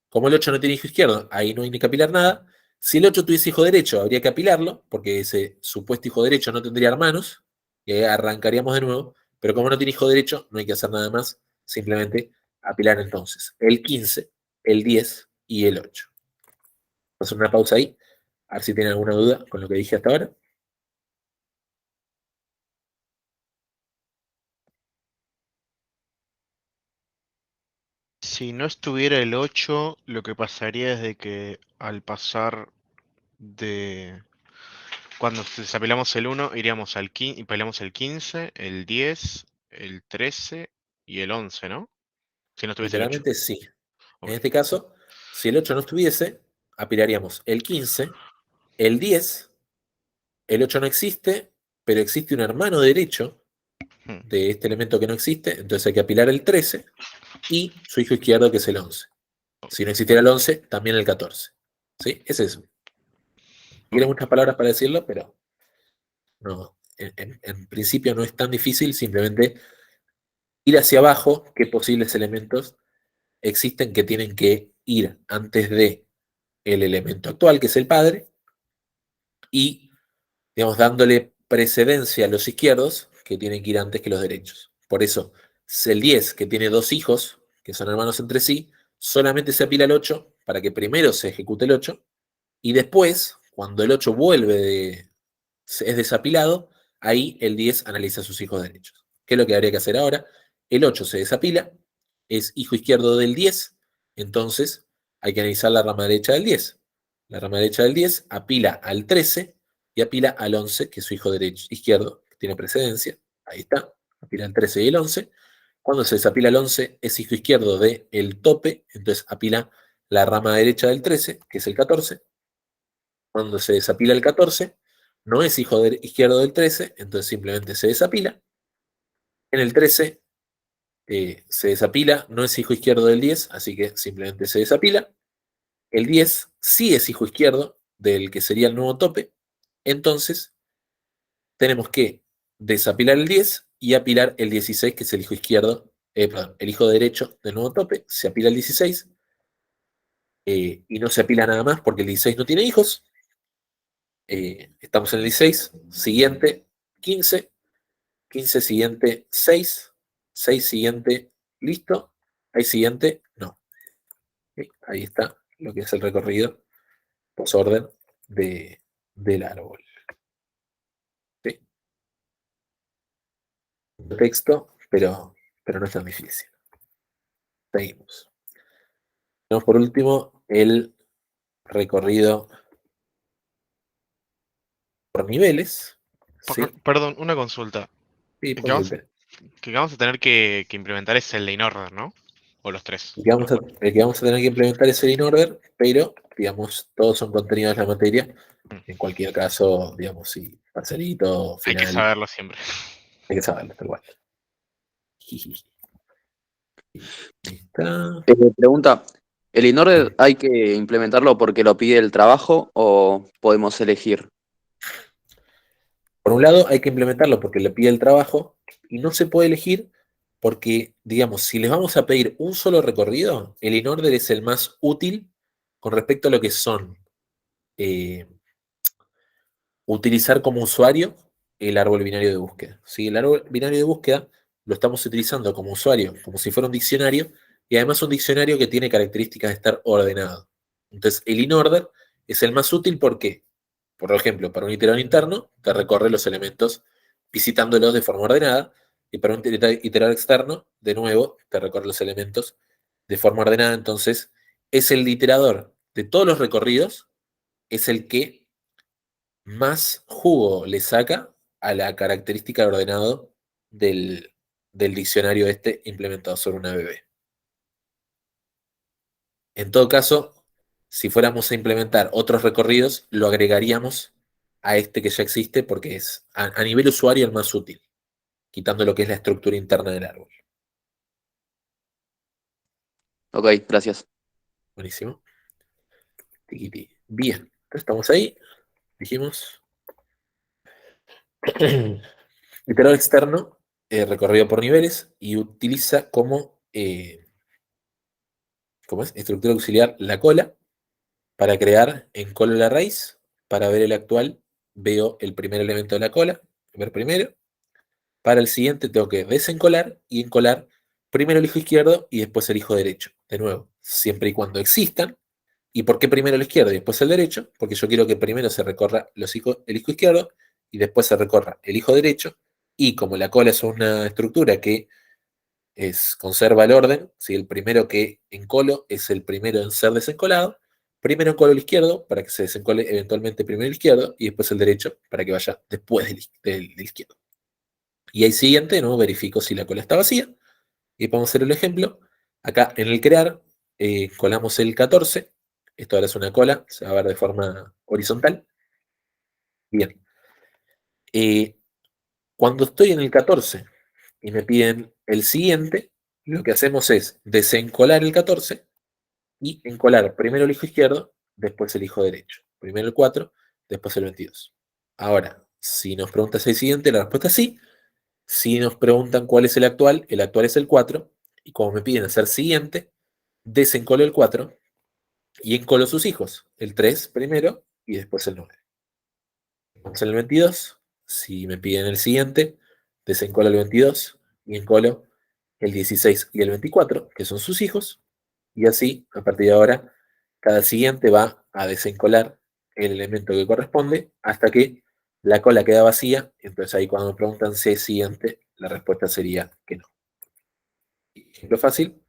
Como el 8 no tiene hijo izquierdo, ahí no hay ni que apilar nada. Si el 8 tuviese hijo derecho, habría que apilarlo, porque ese supuesto hijo derecho no tendría hermanos, y ahí arrancaríamos de nuevo. Pero como no tiene hijo derecho, no hay que hacer nada más, simplemente apilar entonces el 15, el 10 y el 8. Vamos a hacer una pausa ahí, a ver si tienen alguna duda con lo que dije hasta ahora. Si no estuviera el 8, lo que pasaría es de que al pasar de... Cuando desapelamos el 1, iríamos al 15, y peleamos el 15, el 10, el 13 y el 11, ¿no? Si no estuviese el 8. Literalmente sí. En Ok. este caso, si el 8 no estuviese, apilaríamos el 15, el 10, el 8 no existe, pero existe un hermano derecho Hmm, de este elemento que no existe, entonces hay que apilar el 13 y su hijo izquierdo que es el 11. Si no existiera el 11, también el 14. ¿Sí? Es eso. Tiene ok. muchas palabras para decirlo, pero no, en principio no es tan difícil, simplemente ir hacia abajo qué posibles elementos existen que tienen que ir antes de el elemento actual, que es el padre, y digamos, dándole precedencia a los izquierdos, que tienen que ir antes que los derechos. Por eso, el 10, que tiene dos hijos, que son hermanos entre sí, solamente se apila el 8 para que primero se ejecute el 8, y después, cuando el 8 es desapilado, ahí el 10 analiza a sus hijos derechos. ¿Qué es lo que habría que hacer ahora? El 8 se desapila, es hijo izquierdo del 10, entonces hay que analizar la rama derecha del 10. La rama derecha del 10 apila al 13 y apila al 11, que es su hijo derecho, izquierdo, que tiene precedencia. Ahí está, apila al 13 y el 11. Cuando se desapila el 11, es hijo izquierdo del tope, entonces apila la rama derecha del 13, que es el 14. Cuando se desapila el 14, no es hijo izquierdo del 13, entonces simplemente se desapila. En el 13 se desapila, no es hijo izquierdo del 10, así que simplemente se desapila. El 10 sí es hijo izquierdo del que sería el nuevo tope, entonces tenemos que desapilar el 10 y apilar el 16, que es el hijo izquierdo, perdón, el hijo derecho del nuevo tope, se apila el 16 y no se apila nada más porque el 16 no tiene hijos. Estamos en el 16, siguiente 15, 15 siguiente 6, 6 siguiente listo, ahí siguiente no. Ahí está lo que es el recorrido posorden del árbol. ¿Sí? Un texto, pero no es tan difícil. Seguimos. Tenemos por último el recorrido por niveles. ¿Sí? Perdón, una consulta. Sí, El que por vamos, supuesto. que vamos a tener que implementar es el lane order, ¿no? O los tres. El que vamos a tener que implementar es el in-order, pero, digamos, todos son contenidos de la materia. Mm, En cualquier caso, digamos, si parcelito, Hay que final, saberlo siempre. hay que saberlo, tal cual. Ahí está. Pregunta, ¿el InOrder hay que implementarlo porque lo pide el trabajo o podemos elegir? Por un lado, hay que implementarlo porque le pide el trabajo y no se puede elegir porque, digamos, si les vamos a pedir un solo recorrido, el in-order es el más útil con respecto a lo que son eh, utilizar como usuario el árbol binario de búsqueda. ¿Sí? El árbol binario de búsqueda lo estamos utilizando como usuario, como si fuera un diccionario, y además un diccionario que tiene características de estar ordenado. Entonces, el in-order es el más útil porque, por ejemplo, para un iterador interno, te recorre los elementos visitándolos de forma ordenada, y para un iterador externo, de nuevo, te recorre los elementos de forma ordenada. Entonces, es el iterador de todos los recorridos, es el que más jugo le saca a la característica de ordenado del diccionario este implementado sobre una BB. En todo caso, si fuéramos a implementar otros recorridos, lo agregaríamos a este que ya existe porque es a nivel usuario el más útil, quitando lo que es la estructura interna del árbol. Ok, gracias. Buenísimo. Tiquiti. Bien, entonces estamos ahí, dijimos. Iterador externo, recorrido por niveles y utiliza como ¿cómo es? Estructura auxiliar la cola para crear en cola la raíz. Para ver el actual, veo el primer elemento de la cola, ver primero. Para el siguiente tengo que desencolar y encolar primero el hijo izquierdo y después el hijo derecho. De nuevo, siempre y cuando existan. ¿Y por qué primero el izquierdo y después el derecho? Porque yo quiero que primero se recorra el hijo izquierdo y después se recorra el hijo derecho. Y como la cola es una estructura que conserva el orden, si el primero que encolo es el primero en ser desencolado, primero encolo el izquierdo para que se desencole eventualmente primero el izquierdo y después el derecho para que vaya después del izquierdo. Y ahí siguiente, ¿no? Verifico si la cola está vacía y podemos hacer el ejemplo. Acá en el crear, colamos el 14, esto ahora es una cola, se va a ver de forma horizontal. Bien. Eh, Cuando estoy en el 14 y me piden el siguiente, lo que hacemos es desencolar el 14 y encolar primero el hijo izquierdo, después el hijo derecho. Primero el 4, después el 22. Ahora, si nos preguntas el siguiente, la respuesta es sí. Si nos preguntan cuál es el actual es el 4. Y como me piden hacer siguiente, desencolo el 4 y encolo sus hijos. El 3 primero y después el 9. Vamos en el 22. Si me piden el siguiente, desencolo el 22 y encolo el 16 y el 24, que son sus hijos. Y así, a partir de ahora, cada siguiente va a desencolar el elemento que corresponde hasta que la cola queda vacía. Entonces ahí cuando me preguntan si es siguiente, la respuesta sería que no. Ejemplo fácil.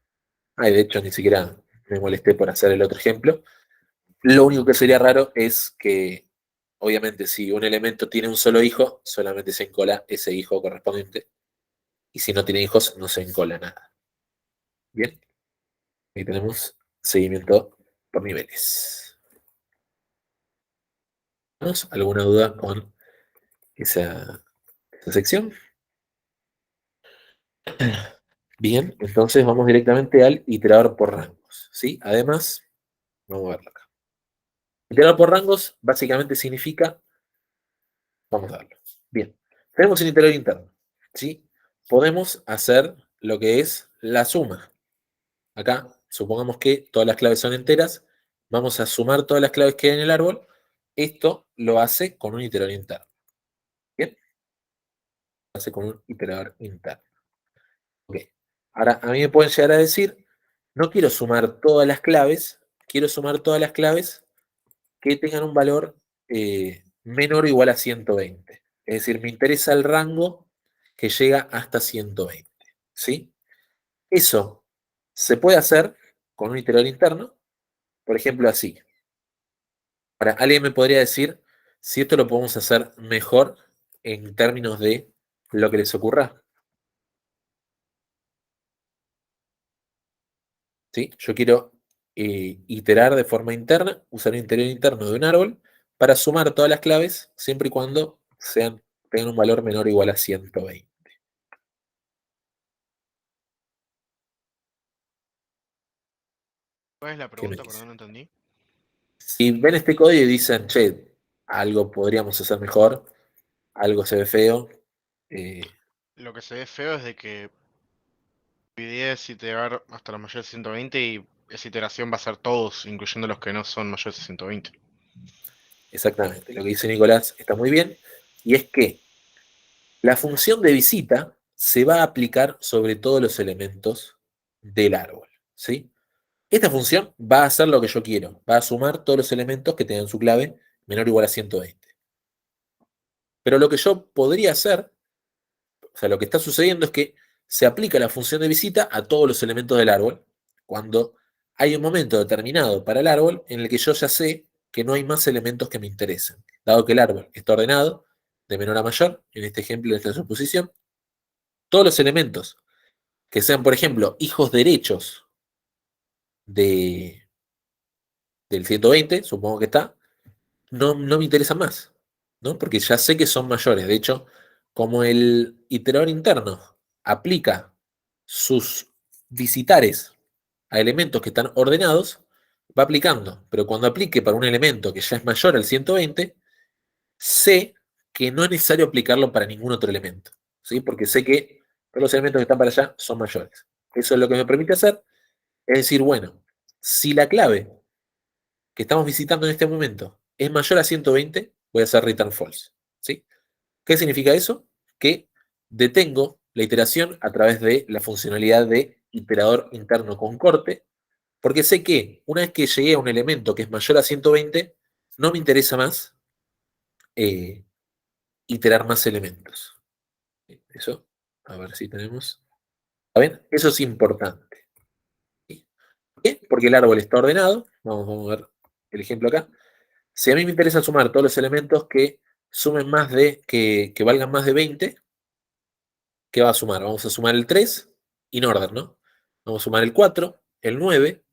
Ay, de hecho, ni siquiera me molesté por hacer el otro ejemplo. Lo único que sería raro es que, obviamente, si un elemento tiene un solo hijo, solamente se encola ese hijo correspondiente. Y si no tiene hijos, no se encola nada. Bien, ahí tenemos seguimiento por niveles. ¿Tenemos alguna duda con esa sección? Bien, entonces vamos directamente al iterador por rangos. ¿Sí? Además, vamos a verlo acá. Iterador por rangos básicamente significa, vamos a verlo. Bien, tenemos un iterador interno. ¿Sí? Podemos hacer lo que es la suma. Acá, supongamos que todas las claves son enteras, vamos a sumar todas las claves que hay en el árbol. Esto lo hace con un iterador interno. Bien, lo hace con un iterador interno. Ok. Ahora, a mí me pueden llegar a decir, no quiero sumar todas las claves, quiero sumar todas las claves que tengan un valor menor o igual a 120. Es decir, me interesa el rango que llega hasta 120. ¿Sí? Eso se puede hacer con un iterador interno, por ejemplo, así. Ahora, alguien me podría decir si esto lo podemos hacer mejor en términos de lo que les ocurra. ¿Sí? Yo quiero iterar de forma interna, usar el interior interno de un árbol para sumar todas las claves siempre y cuando tengan un valor menor o igual a 120. ¿Cuál es la ¿Qué me pregunta? dice? Perdón, no entendí. Si ven este código y dicen, che, algo podríamos hacer mejor, algo se ve feo. Lo que se ve feo es de que mi idea es iterar hasta la mayor de 120 y esa iteración va a ser todos, incluyendo los que no son mayores de 120. Exactamente, lo que dice Nicolás está muy bien, y es que la función de visita se va a aplicar sobre todos los elementos del árbol, ¿sí? Esta función va a hacer lo que yo quiero, va a sumar todos los elementos que tengan su clave menor o igual a 120. Pero lo que yo podría hacer, o sea, lo que está sucediendo es que se aplica la función de visita a todos los elementos del árbol cuando hay un momento determinado para el árbol en el que yo ya sé que no hay más elementos que me interesen. Dado que el árbol está ordenado de menor a mayor, en este ejemplo, en esta suposición, todos los elementos que sean, por ejemplo, hijos derechos de, del 120, supongo que está, no me interesan más, ¿no? Porque ya sé que son mayores. De hecho, como el iterador interno aplica sus visitares a elementos que están ordenados, va aplicando. Pero cuando aplique para un elemento que ya es mayor al 120, sé que no es necesario aplicarlo para ningún otro elemento, ¿sí? Porque sé que todos los elementos que están para allá son mayores. Eso es lo que me permite hacer, es decir, bueno, si la clave que estamos visitando en este momento es mayor a 120, voy a hacer return false, ¿sí? ¿Qué significa eso? Que detengo la iteración a través de la funcionalidad de iterador interno con corte, porque sé que una vez que llegué a un elemento que es mayor a 120, no me interesa más eh, iterar más elementos. Eso, a ver si tenemos. ¿Está bien? Eso es importante. ¿Sí? ¿Por qué? Porque el árbol está ordenado. Vamos a ver el ejemplo acá. Si a mí me interesa sumar todos los elementos que sumen más de, que valgan más de 20, ¿qué va a sumar? Vamos a sumar el 3, in order, ¿no? Vamos a sumar el 4, el 9,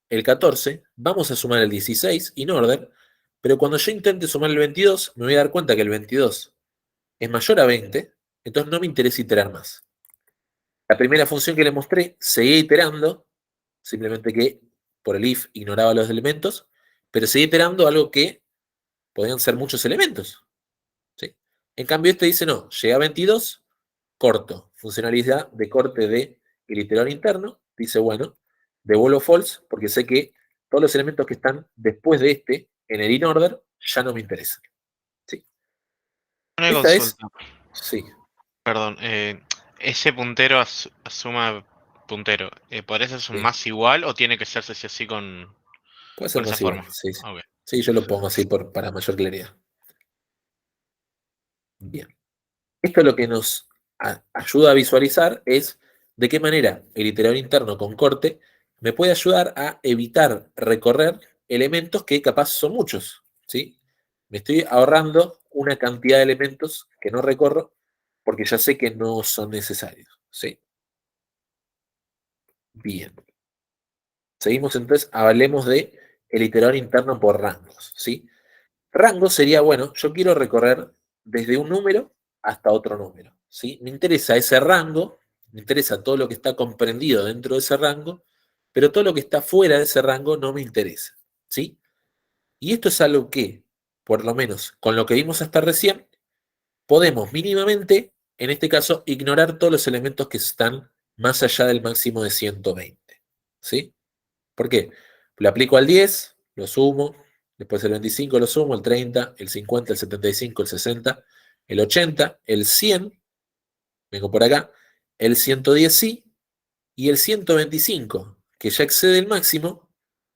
el 14, vamos a sumar el 16, in order, pero cuando yo intente sumar el 22, me voy a dar cuenta que el 22 es mayor a 20, entonces no me interesa iterar más. La primera función que le mostré, seguía iterando, simplemente que por el if ignoraba los elementos, pero seguía iterando algo que podían ser muchos elementos. ¿Sí? En cambio, este dice no, llega a 22, corto, funcionalidad de corte de el iterador interno, dice bueno, devuelvo false porque sé que todos los elementos que están después de este, en el in order, ya no me interesan. ¿Sí? Una Esta es, consulta, sí, perdón. Ese puntero asuma puntero. ¿Podría ser un sí, más igual o tiene que serse así, así puede con ser esa más igual, forma? sí, sí. Ok, Sí, yo lo pongo así para mayor claridad. Bien. Esto lo que nos ayuda a visualizar es de qué manera el iterador interno con corte me puede ayudar a evitar recorrer elementos que capaz son muchos, ¿sí? Me estoy ahorrando una cantidad de elementos que no recorro porque ya sé que no son necesarios, ¿sí? Bien. Seguimos entonces, hablemos de el iterador interno por rangos, ¿sí? Rango sería, bueno, yo quiero recorrer desde un número hasta otro número, ¿sí? Me interesa ese rango, me interesa todo lo que está comprendido dentro de ese rango, pero todo lo que está fuera de ese rango no me interesa, ¿sí? Y esto es algo que, por lo menos con lo que vimos hasta recién, podemos mínimamente, en este caso, ignorar todos los elementos que están más allá del máximo de 120, ¿sí? ¿Por qué? Lo aplico al 10, lo sumo, después el 25 lo sumo, el 30, el 50, el 75, el 60, el 80, el 100, vengo por acá, el 110 sí, y el 125, que ya excede el máximo,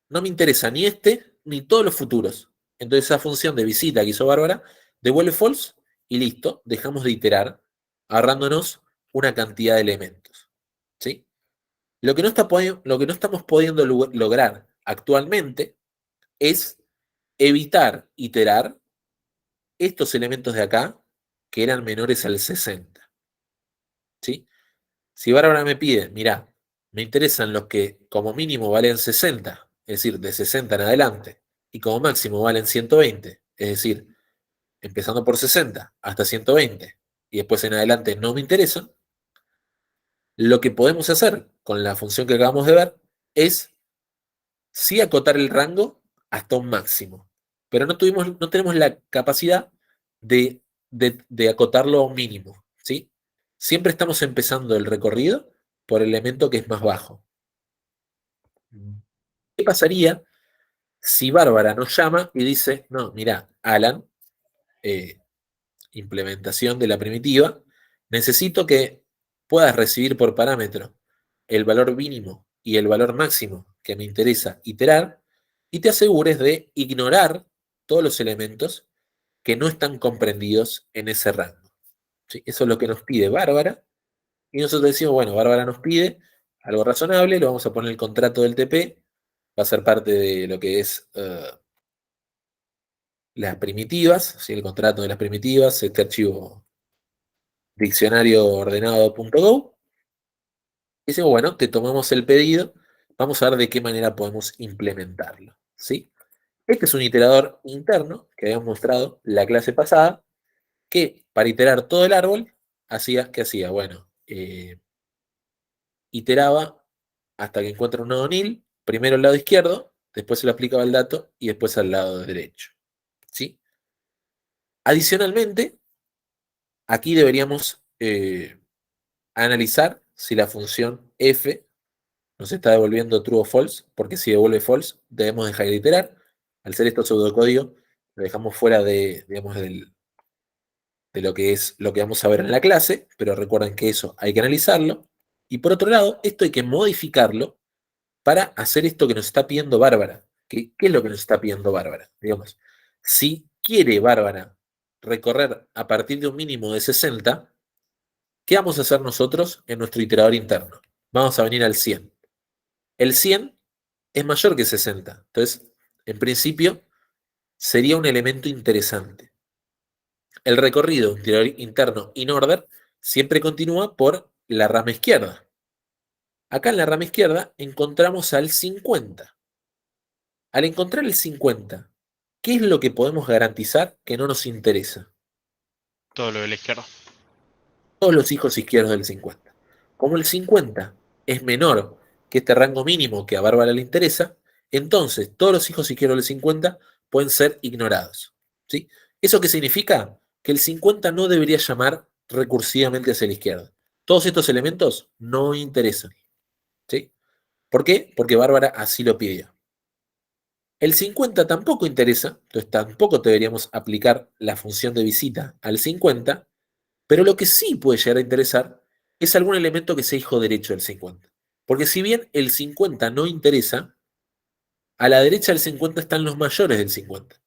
no me interesa ni este ni todos los futuros. Entonces esa función de visita que hizo Bárbara devuelve false y listo, dejamos de iterar, ahorrándonos una cantidad de elementos. ¿Sí? Lo que no estamos pudiendo lograr actualmente es evitar iterar estos elementos de acá que eran menores al 60. ¿Sí? Si Bárbara me pide, mira, me interesan los que como mínimo valen 60, es decir, de 60 en adelante, y como máximo valen 120, es decir, empezando por 60 hasta 120, y después en adelante no me interesan, lo que podemos hacer con la función que acabamos de ver es sí acotar el rango hasta un máximo, pero no tenemos la capacidad de de acotarlo a un mínimo, ¿sí? Siempre estamos empezando el recorrido por el elemento que es más bajo. ¿Qué pasaría si Bárbara nos llama y dice, no, mira, Alan, eh, implementación de la primitiva, necesito que puedas recibir por parámetro el valor mínimo y el valor máximo que me interesa iterar y te asegures de ignorar todos los elementos que no están comprendidos en ese rango. ¿Sí? Eso es lo que nos pide Bárbara y nosotros decimos, bueno, Bárbara nos pide algo razonable, lo vamos a poner en el contrato del TP, va a ser parte de lo que es las primitivas, ¿sí? El contrato de las primitivas, este archivo diccionario ordenado.go. Y decimos, bueno, te tomamos el pedido, vamos a ver de qué manera podemos implementarlo, ¿sí? Este es un iterador interno que habíamos mostrado la clase pasada, que para iterar todo el árbol, ¿qué hacía? Bueno, iteraba hasta que encuentra un nodo nil, primero al lado izquierdo, después se lo aplicaba el dato y después al lado derecho, ¿sí? Adicionalmente, aquí deberíamos analizar si la función f nos está devolviendo true o false, porque si devuelve false, debemos dejar de iterar. Al ser esto pseudocódigo, lo dejamos fuera de, digamos, de lo que es lo que vamos a ver en la clase, pero recuerden que eso hay que analizarlo. Y por otro lado, esto hay que modificarlo para hacer esto que nos está pidiendo Bárbara. ¿Qué es lo que nos está pidiendo Bárbara? Digamos, si quiere Bárbara recorrer a partir de un mínimo de 60, ¿qué vamos a hacer nosotros en nuestro iterador interno? Vamos a venir al 100. El 100 es mayor que 60. Entonces, en principio, sería un elemento interesante. El recorrido interior interno in order siempre continúa por la rama izquierda. Acá en la rama izquierda encontramos al 50. Al encontrar el 50, ¿qué es lo que podemos garantizar que no nos interesa? Todo lo de la izquierda. Todos los hijos izquierdos del 50. Como el 50 es menor que este rango mínimo que a Bárbara le interesa, entonces todos los hijos izquierdos del 50 pueden ser ignorados, ¿sí? ¿Eso qué significa? Que el 50 no debería llamar recursivamente hacia la izquierda. Todos estos elementos no interesan, ¿sí? ¿Por qué? Porque Bárbara así lo pidió. El 50 tampoco interesa, entonces tampoco deberíamos aplicar la función de visita al 50, pero lo que sí puede llegar a interesar es algún elemento que sea hijo derecho del 50. Porque si bien el 50 no interesa, a la derecha del 50 están los mayores del 50.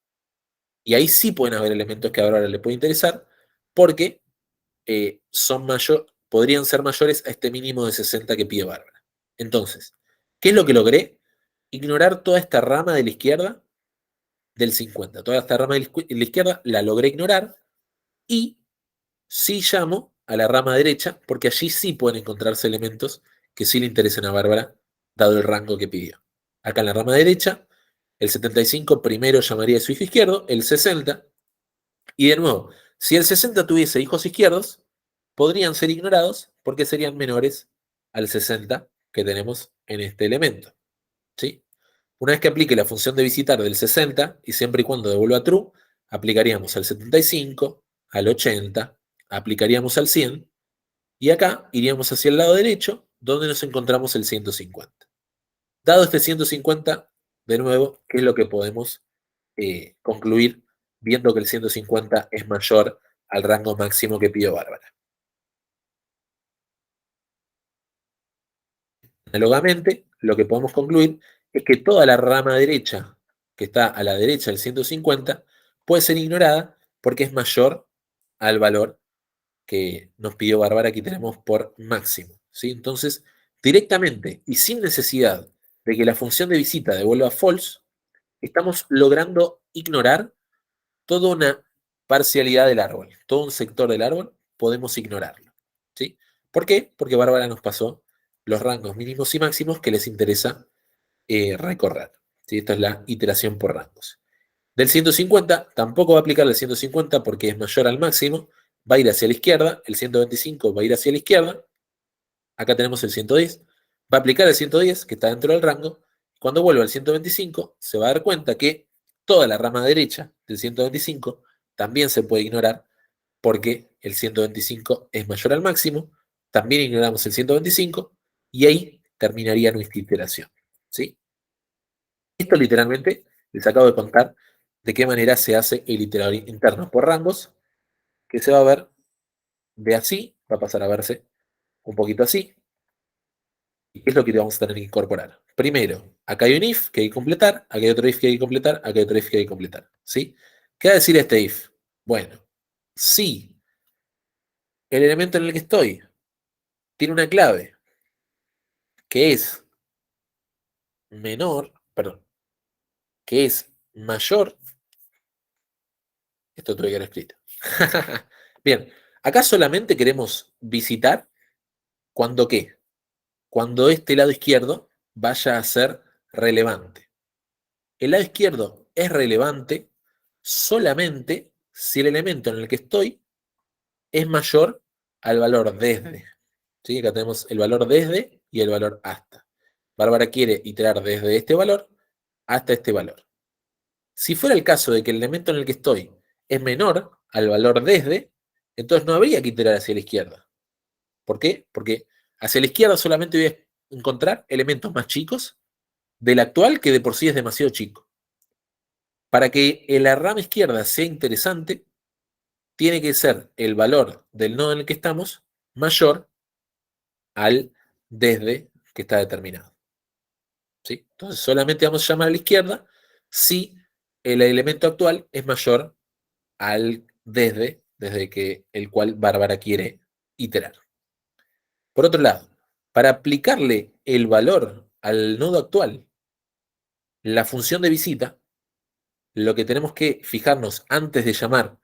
Y ahí sí pueden haber elementos que ahora le puede interesar, porque podrían ser mayores a este mínimo de 60 que pide Bárbara. Entonces, ¿qué es lo que logré? Ignorar toda esta rama de la izquierda del 50. Toda esta rama de la izquierda la logré ignorar y sí llamo a la rama derecha, porque allí sí pueden encontrarse elementos que sí le interesen a Bárbara, dado el rango que pidió. Acá en la rama derecha, el 75 primero llamaría a su hijo izquierdo, el 60, y de nuevo, si el 60 tuviese hijos izquierdos, podrían ser ignorados porque serían menores al 60 que tenemos en este elemento, ¿sí? Una vez que aplique la función de visitar del 60, y siempre y cuando devuelva true, aplicaríamos al 75, al 80, aplicaríamos al 100, y acá iríamos hacia el lado derecho, donde nos encontramos el 150. Dado este 150, de nuevo, ¿qué es lo que podemos concluir viendo que el 150 es mayor al rango máximo que pidió Bárbara? Análogamente, lo que podemos concluir es que toda la rama derecha que está a la derecha del 150 puede ser ignorada porque es mayor al valor que nos pidió Bárbara. Aquí tenemos por máximo, ¿sí? Entonces, directamente y sin necesidad de que la función de visita devuelva false, estamos logrando ignorar toda una parcialidad del árbol, todo un sector del árbol, podemos ignorarlo, ¿sí? ¿Por qué? Porque Bárbara nos pasó los rangos mínimos y máximos que les interesa recorrer, ¿sí? Esta es la iteración por rangos. Del 150 tampoco va a aplicar el 150 porque es mayor al máximo, va a ir hacia la izquierda, el 125 va a ir hacia la izquierda, acá tenemos el 110, va a aplicar el 110 que está dentro del rango, cuando vuelva al 125 se va a dar cuenta que toda la rama derecha del 125 también se puede ignorar porque el 125 es mayor al máximo, también ignoramos el 125 y ahí terminaría nuestra iteración, ¿sí? Esto literalmente les acabo de contar de qué manera se hace el iterador interno por rangos, que se va a ver de así, va a pasar a verse un poquito así. ¿Y qué es lo que vamos a tener que incorporar? Primero, acá hay un if que hay que completar, acá hay otro if que hay que completar, acá hay otro if que hay que completar, ¿sí? ¿Qué va a decir este if? Bueno, si el elemento en el que estoy tiene una clave que es menor, perdón, que es mayor, esto tuve que haber escrito. Bien, acá solamente queremos visitar cuando qué, cuando este lado izquierdo vaya a ser relevante. El lado izquierdo es relevante solamente si el elemento en el que estoy es mayor al valor desde. ¿Sí? Acá tenemos el valor desde y el valor hasta. Bárbara quiere iterar desde este valor hasta este valor. Si fuera el caso de que el elemento en el que estoy es menor al valor desde, entonces no habría que iterar hacia la izquierda. ¿Por qué? Porque hacia la izquierda solamente voy a encontrar elementos más chicos del actual que de por sí es demasiado chico. Para que la rama izquierda sea interesante, tiene que ser el valor del nodo en el que estamos mayor al desde que está determinado. ¿Sí? Entonces solamente vamos a llamar a la izquierda si el elemento actual es mayor al desde que el cual Bárbara quiere iterar. Por otro lado, para aplicarle el valor al nodo actual, la función de visita, lo que tenemos que fijarnos antes de llamar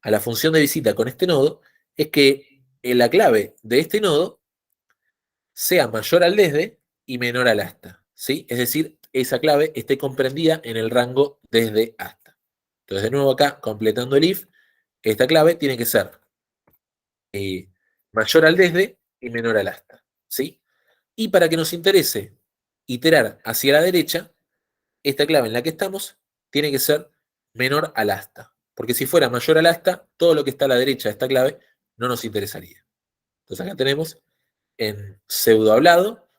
a la función de visita con este nodo es que la clave de este nodo sea mayor al desde y menor al hasta, ¿sí? Es decir, esa clave esté comprendida en el rango desde hasta. Entonces, de nuevo acá, completando el if, esta clave tiene que ser mayor al desde y menor al hasta, ¿sí? Y para que nos interese iterar hacia la derecha, esta clave en la que estamos tiene que ser menor al hasta. Porque si fuera mayor al hasta, todo lo que está a la derecha de esta clave no nos interesaría. Entonces acá tenemos en pseudo hablado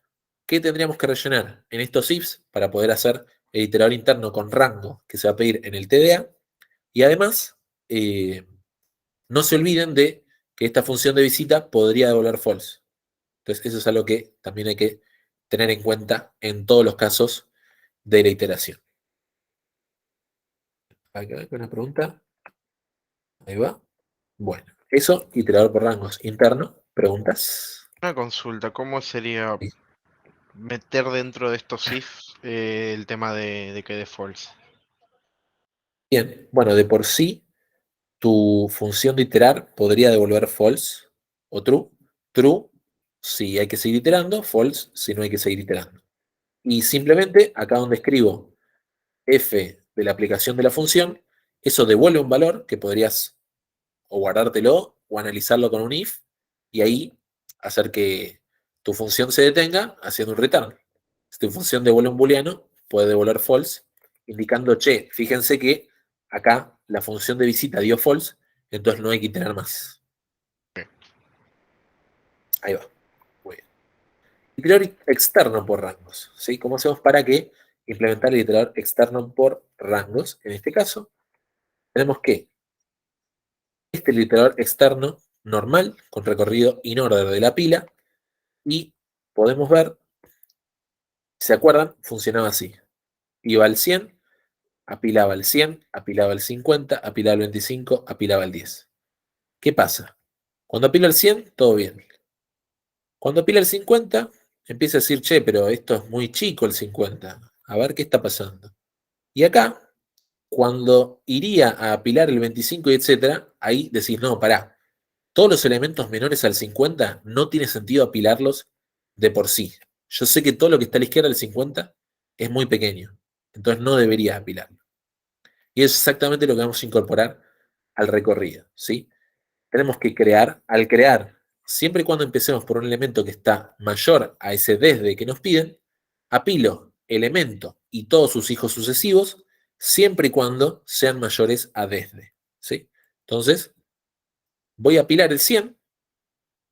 qué tendríamos que rellenar en estos ifs para poder hacer el iterador interno con rango que se va a pedir en el TDA. Y además, no se olviden de que esta función de visita podría devolver false. Entonces eso es algo que también hay que tener en cuenta en todos los casos de la iteración. Acá hay una pregunta. Ahí va. Bueno, eso, iterador por rangos interno. ¿Preguntas? Una consulta, ¿cómo sería Sí. meter dentro de estos ifs el tema de que dé false? Bien, bueno, de por sí, tu función de iterar podría devolver false o true. True si hay que seguir iterando, false si no hay que seguir iterando. Y simplemente, acá donde escribo f de la aplicación de la función, eso devuelve un valor que podrías o guardártelo o analizarlo con un if y ahí hacer que tu función se detenga haciendo un return. Si tu función devuelve un booleano, puede devolver false, indicando, che, fíjense que acá la función de visita dio false, entonces no hay que iterar más. Ok. Ahí va. Muy bien. Iterador externo por rangos. ¿Sí? ¿Cómo hacemos para que implementar el iterador externo por rangos? En este caso, tenemos que este iterador externo normal, con recorrido in order de la pila, y podemos ver, ¿se acuerdan? Funcionaba así. Iba al 100, apilaba el 100, apilaba el 50, apilaba el 25, apilaba el 10. ¿Qué pasa? Cuando apila el 100, todo bien. Cuando apila el 50, empieza a decir, che, pero esto es muy chico el 50. A ver qué está pasando. Y acá, cuando iría a apilar el 25 y etcétera, ahí decís, no, pará. Todos los elementos menores al 50 no tiene sentido apilarlos de por sí. Yo sé que todo lo que está a la izquierda del 50 es muy pequeño, entonces no debería apilarlo. Y es exactamente lo que vamos a incorporar al recorrido, ¿sí? Tenemos que crear, al crear, siempre y cuando empecemos por un elemento que está mayor a ese desde que nos piden, apilo elemento y todos sus hijos sucesivos, siempre y cuando sean mayores a desde, ¿sí? Entonces, voy a apilar el 100,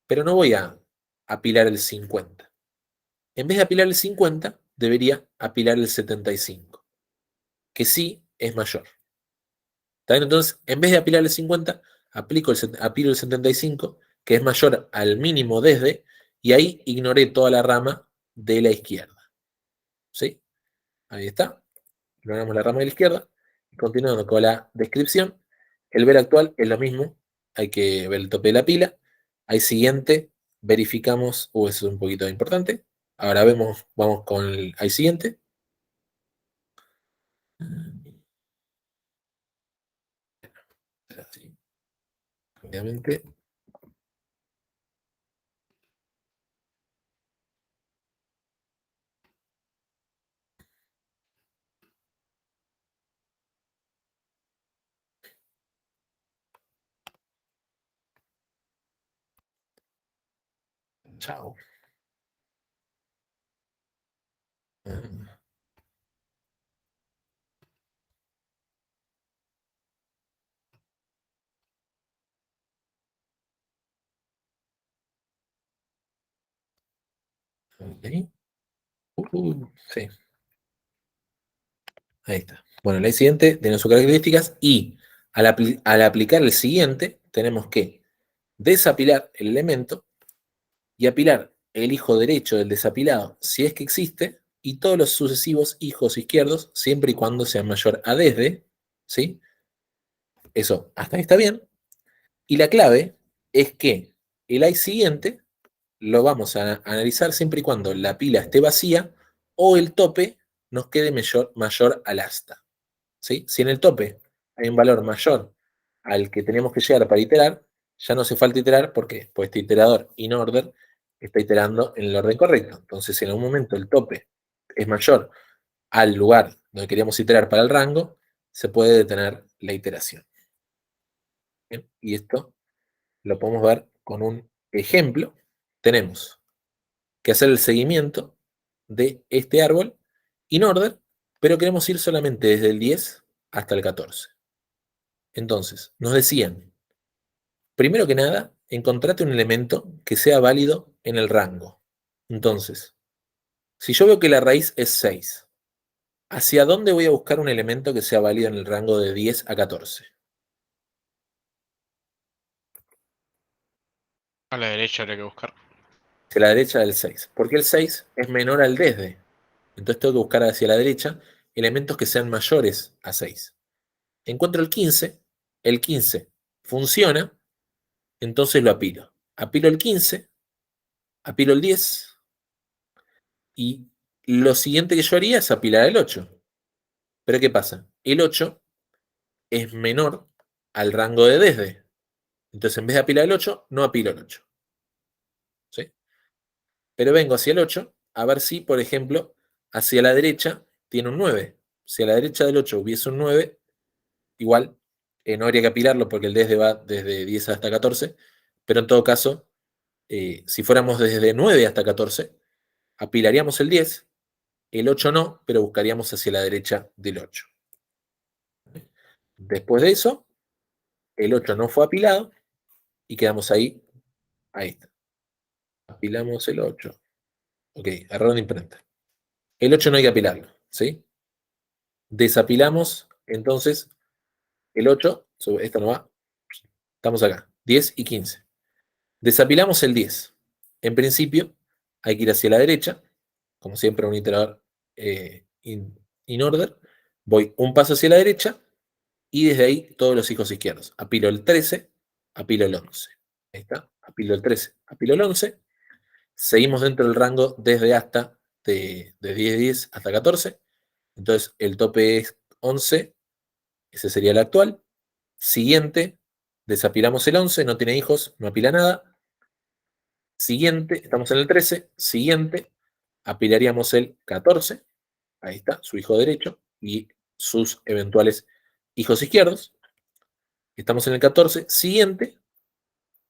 pero no voy a apilar el 50. En vez de apilar el 50, debería apilar el 75, que sí es mayor. ¿Está bien? Entonces, en vez de apilar el 50, apilo el 75, que es mayor al mínimo desde, y ahí ignoré toda la rama de la izquierda. ¿Sí? Ahí está. Ignoramos la rama de la izquierda. Continuando con la descripción, el ver actual es lo mismo. Hay que ver el tope de la pila. Ahí siguiente, verificamos, eso es un poquito importante. Ahora vamos con el ahí siguiente. Así, obviamente. Chao. Ok. Sí, ahí está. Bueno, la siguiente tiene sus características y al aplicar el siguiente, tenemos que desapilar el elemento y apilar el hijo derecho del desapilado, si es que existe, y todos los sucesivos hijos izquierdos, siempre y cuando sean mayor a desde, ¿sí? Eso hasta ahí está bien. Y la clave es que el I siguiente lo vamos a analizar siempre y cuando la pila esté vacía o el tope nos quede mayor al asta. ¿Sí? Si en el tope hay un valor mayor al que tenemos que llegar para iterar, ya no hace falta iterar porque pues este iterador in-order está iterando en el orden correcto. Entonces, si en algún momento el tope es mayor al lugar donde queríamos iterar para el rango, se puede detener la iteración. ¿Bien? Y esto lo podemos ver con un ejemplo. Tenemos que hacer el seguimiento de este árbol in-order, pero queremos ir solamente desde el 10 hasta el 14. Entonces, nos decían, primero que nada, encontrate un elemento que sea válido en el rango. Entonces, si yo veo que la raíz es 6, ¿hacia dónde voy a buscar un elemento que sea válido en el rango de 10 a 14? A la derecha habría que buscar. Hacia la derecha del 6, porque el 6 es menor al desde. Entonces tengo que buscar hacia la derecha elementos que sean mayores a 6. Encuentro el 15 funciona, entonces lo apilo. Apilo el 15, apilo el 10, y lo siguiente que yo haría es apilar el 8. Pero ¿qué pasa? El 8 es menor al rango de desde. Entonces, en vez de apilar el 8, no apilo el 8. ¿Sí? Pero vengo hacia el 8 a ver si, por ejemplo, hacia la derecha tiene un 9. Si a la derecha del 8 hubiese un 9, igual no habría que apilarlo porque el desde va desde 10 hasta 14. Pero en todo caso, si fuéramos desde 9 hasta 14, apilaríamos el 10, el 8 no, pero buscaríamos hacia la derecha del 8. Después de eso, el 8 no fue apilado y quedamos ahí. Ahí está. Apilamos el 8. Ok, error de imprenta. El 8 no hay que apilarlo, ¿sí? Desapilamos entonces el 8. Esta no va. Estamos acá. 10 y 15. Desapilamos el 10. En principio, hay que ir hacia la derecha. Como siempre, un iterador in order. Voy un paso hacia la derecha y desde ahí todos los hijos izquierdos. Apilo el 13, apilo el 11. Ahí está. Apilo el 13, apilo el 11. Seguimos dentro del rango desde hasta de 10 hasta 14. Entonces el tope es 11, ese sería el actual. Siguiente, desapilamos el 11, no tiene hijos, no apila nada. Siguiente, estamos en el 13. Siguiente, apilaríamos el 14. Ahí está, su hijo derecho y sus eventuales hijos izquierdos. Estamos en el 14. Siguiente,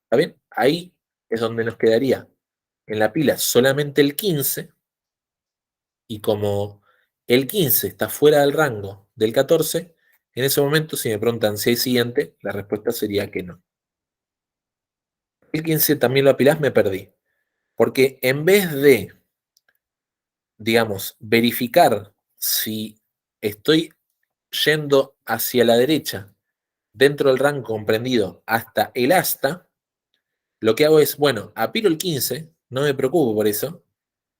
¿está bien? Ahí es donde nos quedaría en la pila solamente el 15. Y como el 15 está fuera del rango del 14, en ese momento, si me preguntan si hay siguiente, la respuesta sería que no. el 15 también lo apilás, me perdí. Porque en vez de, digamos, verificar si estoy yendo hacia la derecha dentro del rango comprendido hasta el asta, lo que hago es, bueno, apilo el 15, no me preocupo por eso,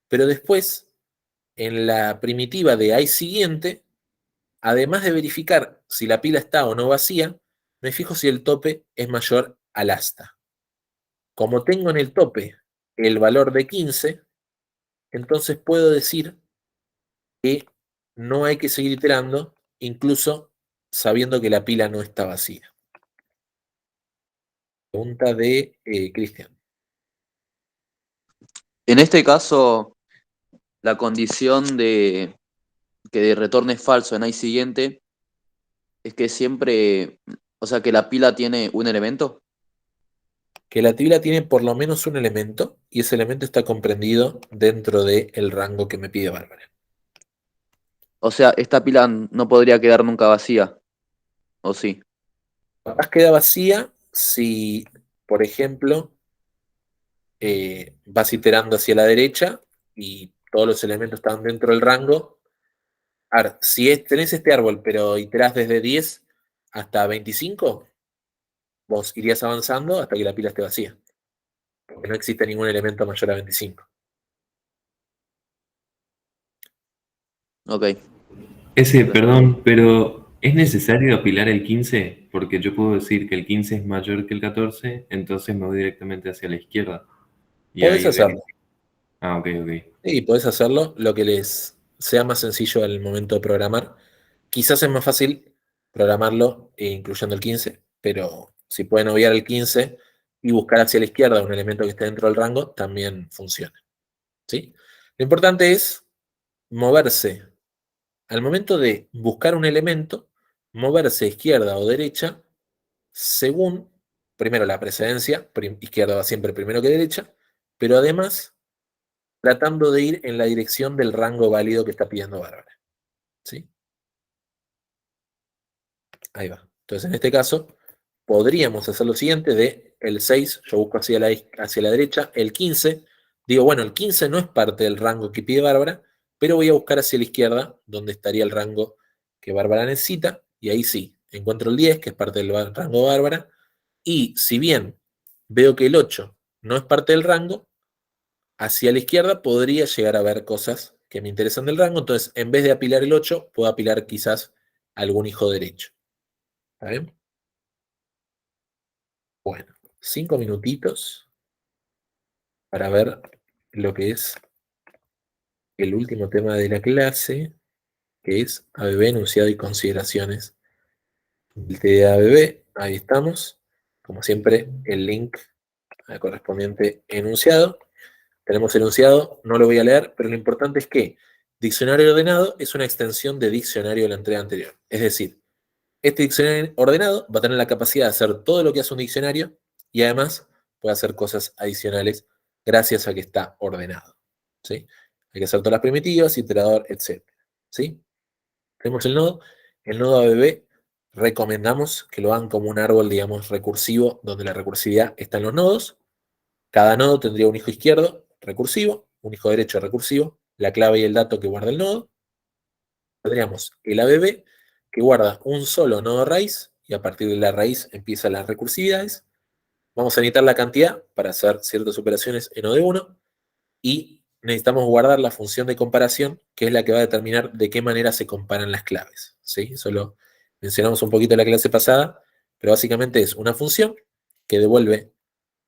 pero después, en la primitiva de ahí siguiente, además de verificar si la pila está o no vacía, me fijo si el tope es mayor al asta. Como tengo en el tope el valor de 15, entonces puedo decir que no hay que seguir iterando, incluso sabiendo que la pila no está vacía. Pregunta de Cristian. En este caso, la condición de que retorne falso en ahí siguiente es que siempre, o sea, que la pila tiene un elemento. Que la pila tiene por lo menos un elemento y ese elemento está comprendido dentro del rango que me pide Bárbara. O sea, esta pila no podría quedar nunca vacía, ¿o sí? Capaz queda vacía si, por ejemplo, vas iterando hacia la derecha y todos los elementos están dentro del rango. A ver, si tenés este árbol, pero iterás desde 10 hasta 25, vos irías avanzando hasta que la pila esté vacía. Porque no existe ningún elemento mayor a 25. Ok. Perdón, pero ¿es necesario apilar el 15? Porque yo puedo decir que el 15 es mayor que el 14, entonces me voy directamente hacia la izquierda. Y Podés ahí hacerlo. Ah, ok, ok. Sí, podés hacerlo, lo que les sea más sencillo al momento de programar. Quizás es más fácil programarlo incluyendo el 15, pero si pueden obviar el 15 y buscar hacia la izquierda un elemento que esté dentro del rango, también funciona. ¿Sí? Lo importante es moverse. Al momento de buscar un elemento, moverse a izquierda o derecha según, primero la precedencia, izquierda va siempre primero que derecha, pero además tratando de ir en la dirección del rango válido que está pidiendo Bárbara. ¿Sí? Ahí va. Entonces, en este caso, podríamos hacer lo siguiente de el 6, yo busco hacia la derecha, el 15, digo, bueno, el 15 no es parte del rango que pide Bárbara, pero voy a buscar hacia la izquierda, donde estaría el rango que Bárbara necesita, y ahí sí, encuentro el 10, que es parte del rango de Bárbara, y si bien veo que el 8 no es parte del rango, hacia la izquierda podría llegar a ver cosas que me interesan del rango, entonces en vez de apilar el 8, puedo apilar quizás algún hijo derecho. ¿Está bien? Bueno, 5 minutitos para ver lo que es el último tema de la clase, que es ABB, enunciado y consideraciones del TDABB. Ahí estamos. Como siempre, el link al correspondiente enunciado. Tenemos el enunciado, no lo voy a leer, pero lo importante es que diccionario ordenado es una extensión de diccionario de la entrega anterior. Es decir, este diccionario ordenado va a tener la capacidad de hacer todo lo que hace un diccionario y además puede hacer cosas adicionales gracias a que está ordenado. ¿Sí? Hay que hacer todas las primitivas, iterador, etc. ¿Sí? Tenemos el nodo. El nodo ABB recomendamos que lo hagan como un árbol, digamos, recursivo, donde la recursividad está en los nodos. Cada nodo tendría un hijo izquierdo recursivo, un hijo derecho recursivo, la clave y el dato que guarda el nodo. Tendríamos el ABB que guarda un solo nodo raíz y a partir de la raíz empiezan las recursividades. Vamos a necesitar la cantidad para hacer ciertas operaciones en O de 1 y necesitamos guardar la función de comparación que es la que va a determinar de qué manera se comparan las claves. ¿Sí? Eso lo mencionamos un poquito en la clase pasada, pero básicamente es una función que devuelve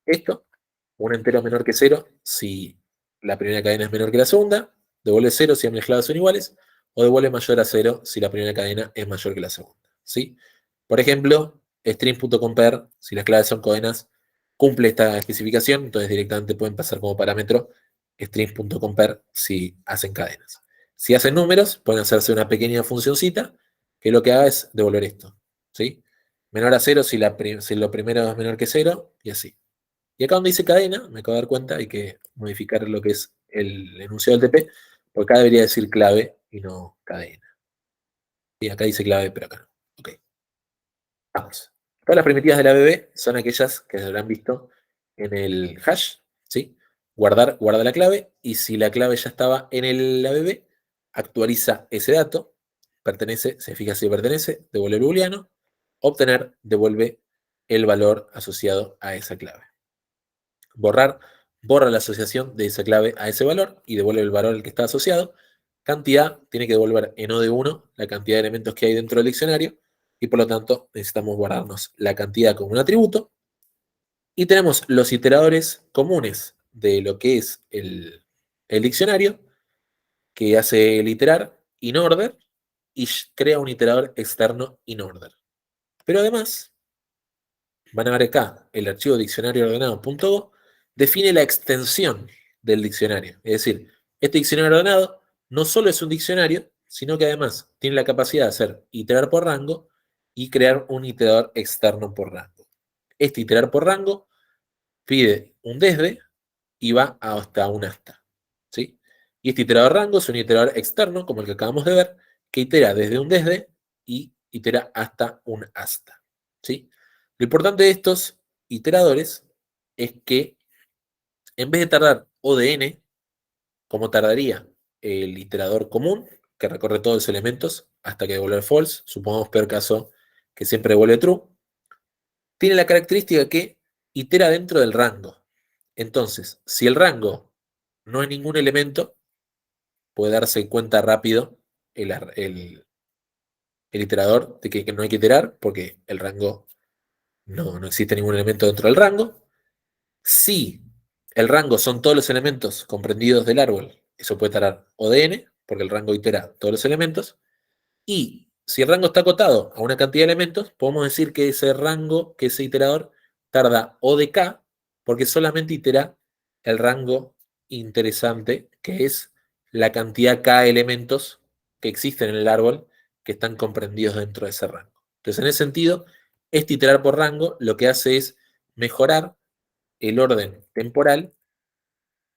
esto, un entero menor que 0 si la primera cadena es menor que la segunda, devuelve 0 si ambas claves son iguales, o devuelve mayor a 0 si la primera cadena es mayor que la segunda. ¿Sí? Por ejemplo, string.compare, si las claves son cadenas, cumple esta especificación, entonces directamente pueden pasar como parámetro string.compare si hacen cadenas. Si hacen números, pueden hacerse una pequeña funcioncita que lo que haga es devolver esto. ¿Sí? Menor a 0 si lo primero es menor que 0 y así. Y acá donde dice cadena, me acabo de dar cuenta, hay que modificar lo que es el enunciado del TP, porque acá debería decir clave y no cadena. Y acá dice clave, pero acá no. Ok. Vamos. Todas las primitivas de la ABB son aquellas que habrán visto en el hash, ¿sí? Guarda la clave, y si la clave ya estaba en el ABB, actualiza ese dato, se fija si pertenece, devuelve el booleano, obtener, devuelve el valor asociado a esa clave. Borra la asociación de esa clave a ese valor y devuelve el valor al que está asociado. Cantidad tiene que devolver en O de 1 la cantidad de elementos que hay dentro del diccionario, y por lo tanto necesitamos guardarnos la cantidad como un atributo. Y tenemos los iteradores comunes de lo que es el diccionario, que hace el iterar in-order y crea un iterador externo in-order. Pero además, van a ver acá, el archivo diccionario ordenado.go define la extensión del diccionario. Es decir, este diccionario ordenado no solo es un diccionario, sino que además tiene la capacidad de hacer iterar por rango y crear un iterador externo por rango. Este iterar por rango pide un desde y va hasta un hasta, ¿sí? Y este iterador rango es un iterador externo, como el que acabamos de ver, que itera desde un desde y itera hasta un hasta, ¿sí? Lo importante de estos iteradores es que en vez de tardar O de n, como tardaría el iterador común, que recorre todos los elementos hasta que devuelve false, supongamos peor caso que siempre devuelve true, tiene la característica que itera dentro del rango. Entonces, si el rango no es ningún elemento, puede darse cuenta rápido el iterador de que no hay que iterar, porque el rango no existe ningún elemento dentro del rango. Si el rango son todos los elementos comprendidos del árbol, eso puede tardar O de n, porque el rango itera todos los elementos. Y si el rango está acotado a una cantidad de elementos, podemos decir que ese rango, que ese iterador, tarda O de k, porque solamente itera el rango interesante, que es la cantidad k elementos que existen en el árbol que están comprendidos dentro de ese rango. Entonces, en ese sentido, este iterar por rango lo que hace es mejorar el orden temporal,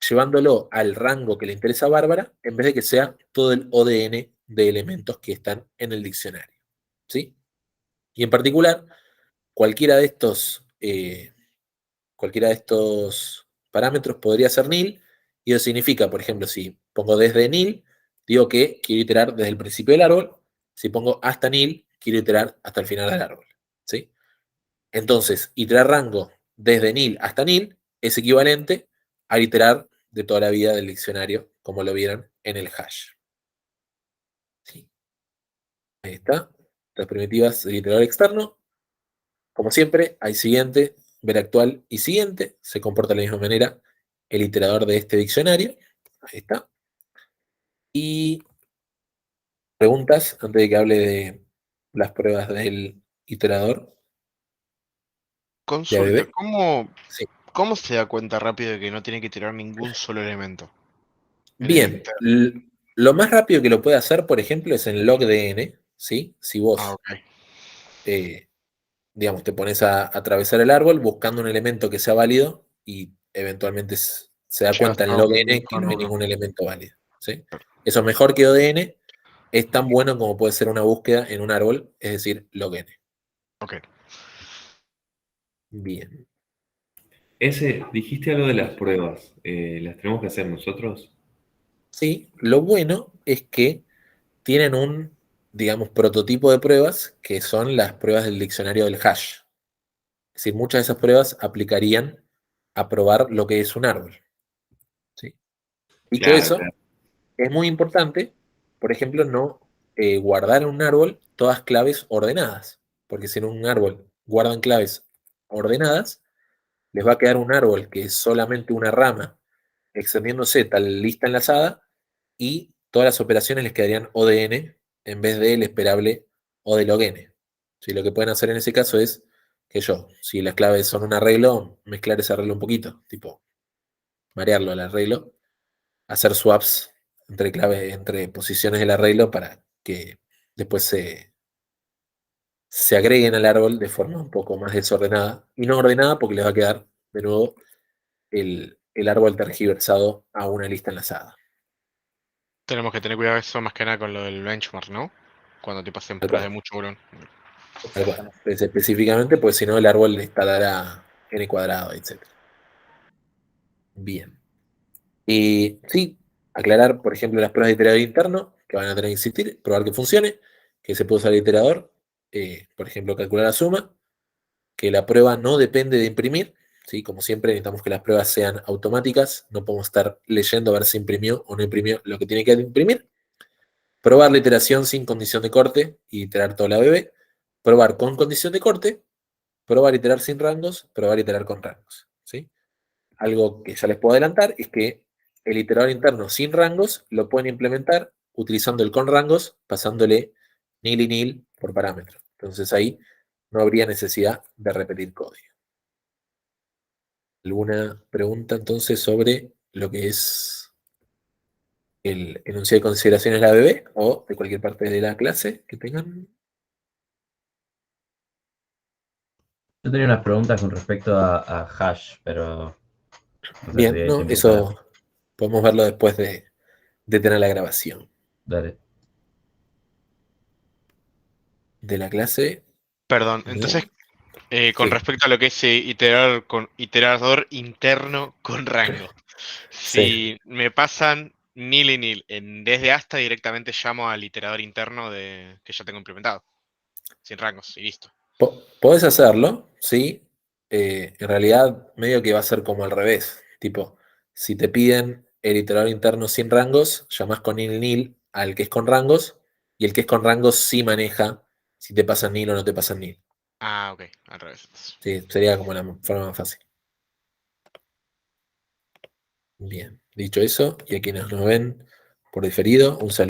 llevándolo al rango que le interesa a Bárbara, en vez de que sea todo el ODN de elementos que están en el diccionario, ¿sí? Y en particular, cualquiera de estos, parámetros podría ser nil, y eso significa, por ejemplo, si pongo desde nil, digo que quiero iterar desde el principio del árbol. Si pongo hasta nil, quiero iterar hasta el final del árbol, ¿sí? Entonces, iterar rango desde nil hasta nil es equivalente a iterar de toda la vida del diccionario, como lo vieron en el hash. ¿Sí? Ahí está. Las primitivas del iterador externo. Como siempre, hay siguiente, ver actual y siguiente. Se comporta de la misma manera el iterador de este diccionario. Ahí está. Y preguntas antes de que hable de las pruebas del iterador de Consulta, ABB. ¿cómo, Sí. cómo se da cuenta rápido de que no tiene que tirar ningún solo elemento en el Bien, inter? lo más rápido que lo puede hacer, por ejemplo, es en logdn, ¿sí? Si Ah, vos, ok. digamos, te pones a atravesar el árbol buscando un elemento que sea válido y eventualmente se da Llegas cuenta en logn que con no hay uno. ningún elemento válido, ¿sí? Eso es mejor que ODN, es tan bueno como puede ser una búsqueda en un árbol, es decir, logn. Ok. Bien. Dijiste algo de las pruebas. ¿Las tenemos que hacer nosotros? Sí, lo bueno es que tienen un, digamos, prototipo de pruebas que son las pruebas del diccionario del hash. Es decir, muchas de esas pruebas aplicarían a probar lo que es un árbol, ¿sí? Dicho Claro, eso, claro. es muy importante, por ejemplo, no guardar en un árbol todas claves ordenadas, porque si en un árbol guardan claves ordenadas, les va a quedar un árbol que es solamente una rama extendiéndose tal lista enlazada, y todas las operaciones les quedarían ODN en vez del esperable O de log n. ¿Sí? Lo que pueden hacer en ese caso es si las claves son un arreglo, mezclar ese arreglo un poquito, tipo marearlo al arreglo, hacer swaps entre claves, entre posiciones del arreglo para que después se agreguen al árbol de forma un poco más desordenada y no ordenada, porque les va a quedar de nuevo el árbol tergiversado a una lista enlazada. Tenemos que tener cuidado eso más que nada con lo del benchmark, ¿no? Cuando te pasen Tal pruebas de cual, mucho volumen. tal cual. Específicamente, pues si no el árbol le estará n cuadrado, etc. Bien. Y sí, aclarar, por ejemplo, las pruebas de iterador interno, que van a tener que existir, probar que funcione, que se puede usar el iterador, por ejemplo, calcular la suma, que la prueba no depende de imprimir, ¿sí? Como siempre, necesitamos que las pruebas sean automáticas, no podemos estar leyendo a ver si imprimió o no imprimió lo que tiene que imprimir. Probar la iteración sin condición de corte y iterar toda la BB. Probar con condición de corte, probar iterar sin rangos, probar iterar con rangos, ¿sí? Algo que ya les puedo adelantar es que el iterador interno sin rangos lo pueden implementar utilizando el con rangos, pasándole nil y nil por parámetro. Entonces ahí no habría necesidad de repetir código. ¿Alguna pregunta entonces sobre lo que es el enunciado de consideraciones de la BB o de cualquier parte de la clase que tengan? Yo tenía unas preguntas con respecto a hash, pero no sé si Bien, hay no, tiempo eso podemos verlo después de tener la grabación Dale. de la clase. Perdón, entonces, con Sí, respecto a lo que es iterador interno con rango. sí. Si me pasan nil y nil en desde hasta, directamente llamo al iterador interno que ya tengo implementado. Sin rangos, y listo. Podés hacerlo, sí. En realidad, medio que va a ser como al revés. Tipo, si te piden el iterador interno sin rangos, llamás con nil nil al que es con rangos, y el que es con rangos sí maneja si te pasan nil o no te pasan nil. Ah, ok, al revés. Sí, sería como la forma más fácil. Bien, dicho eso, y a quienes nos ven por diferido, un saludo.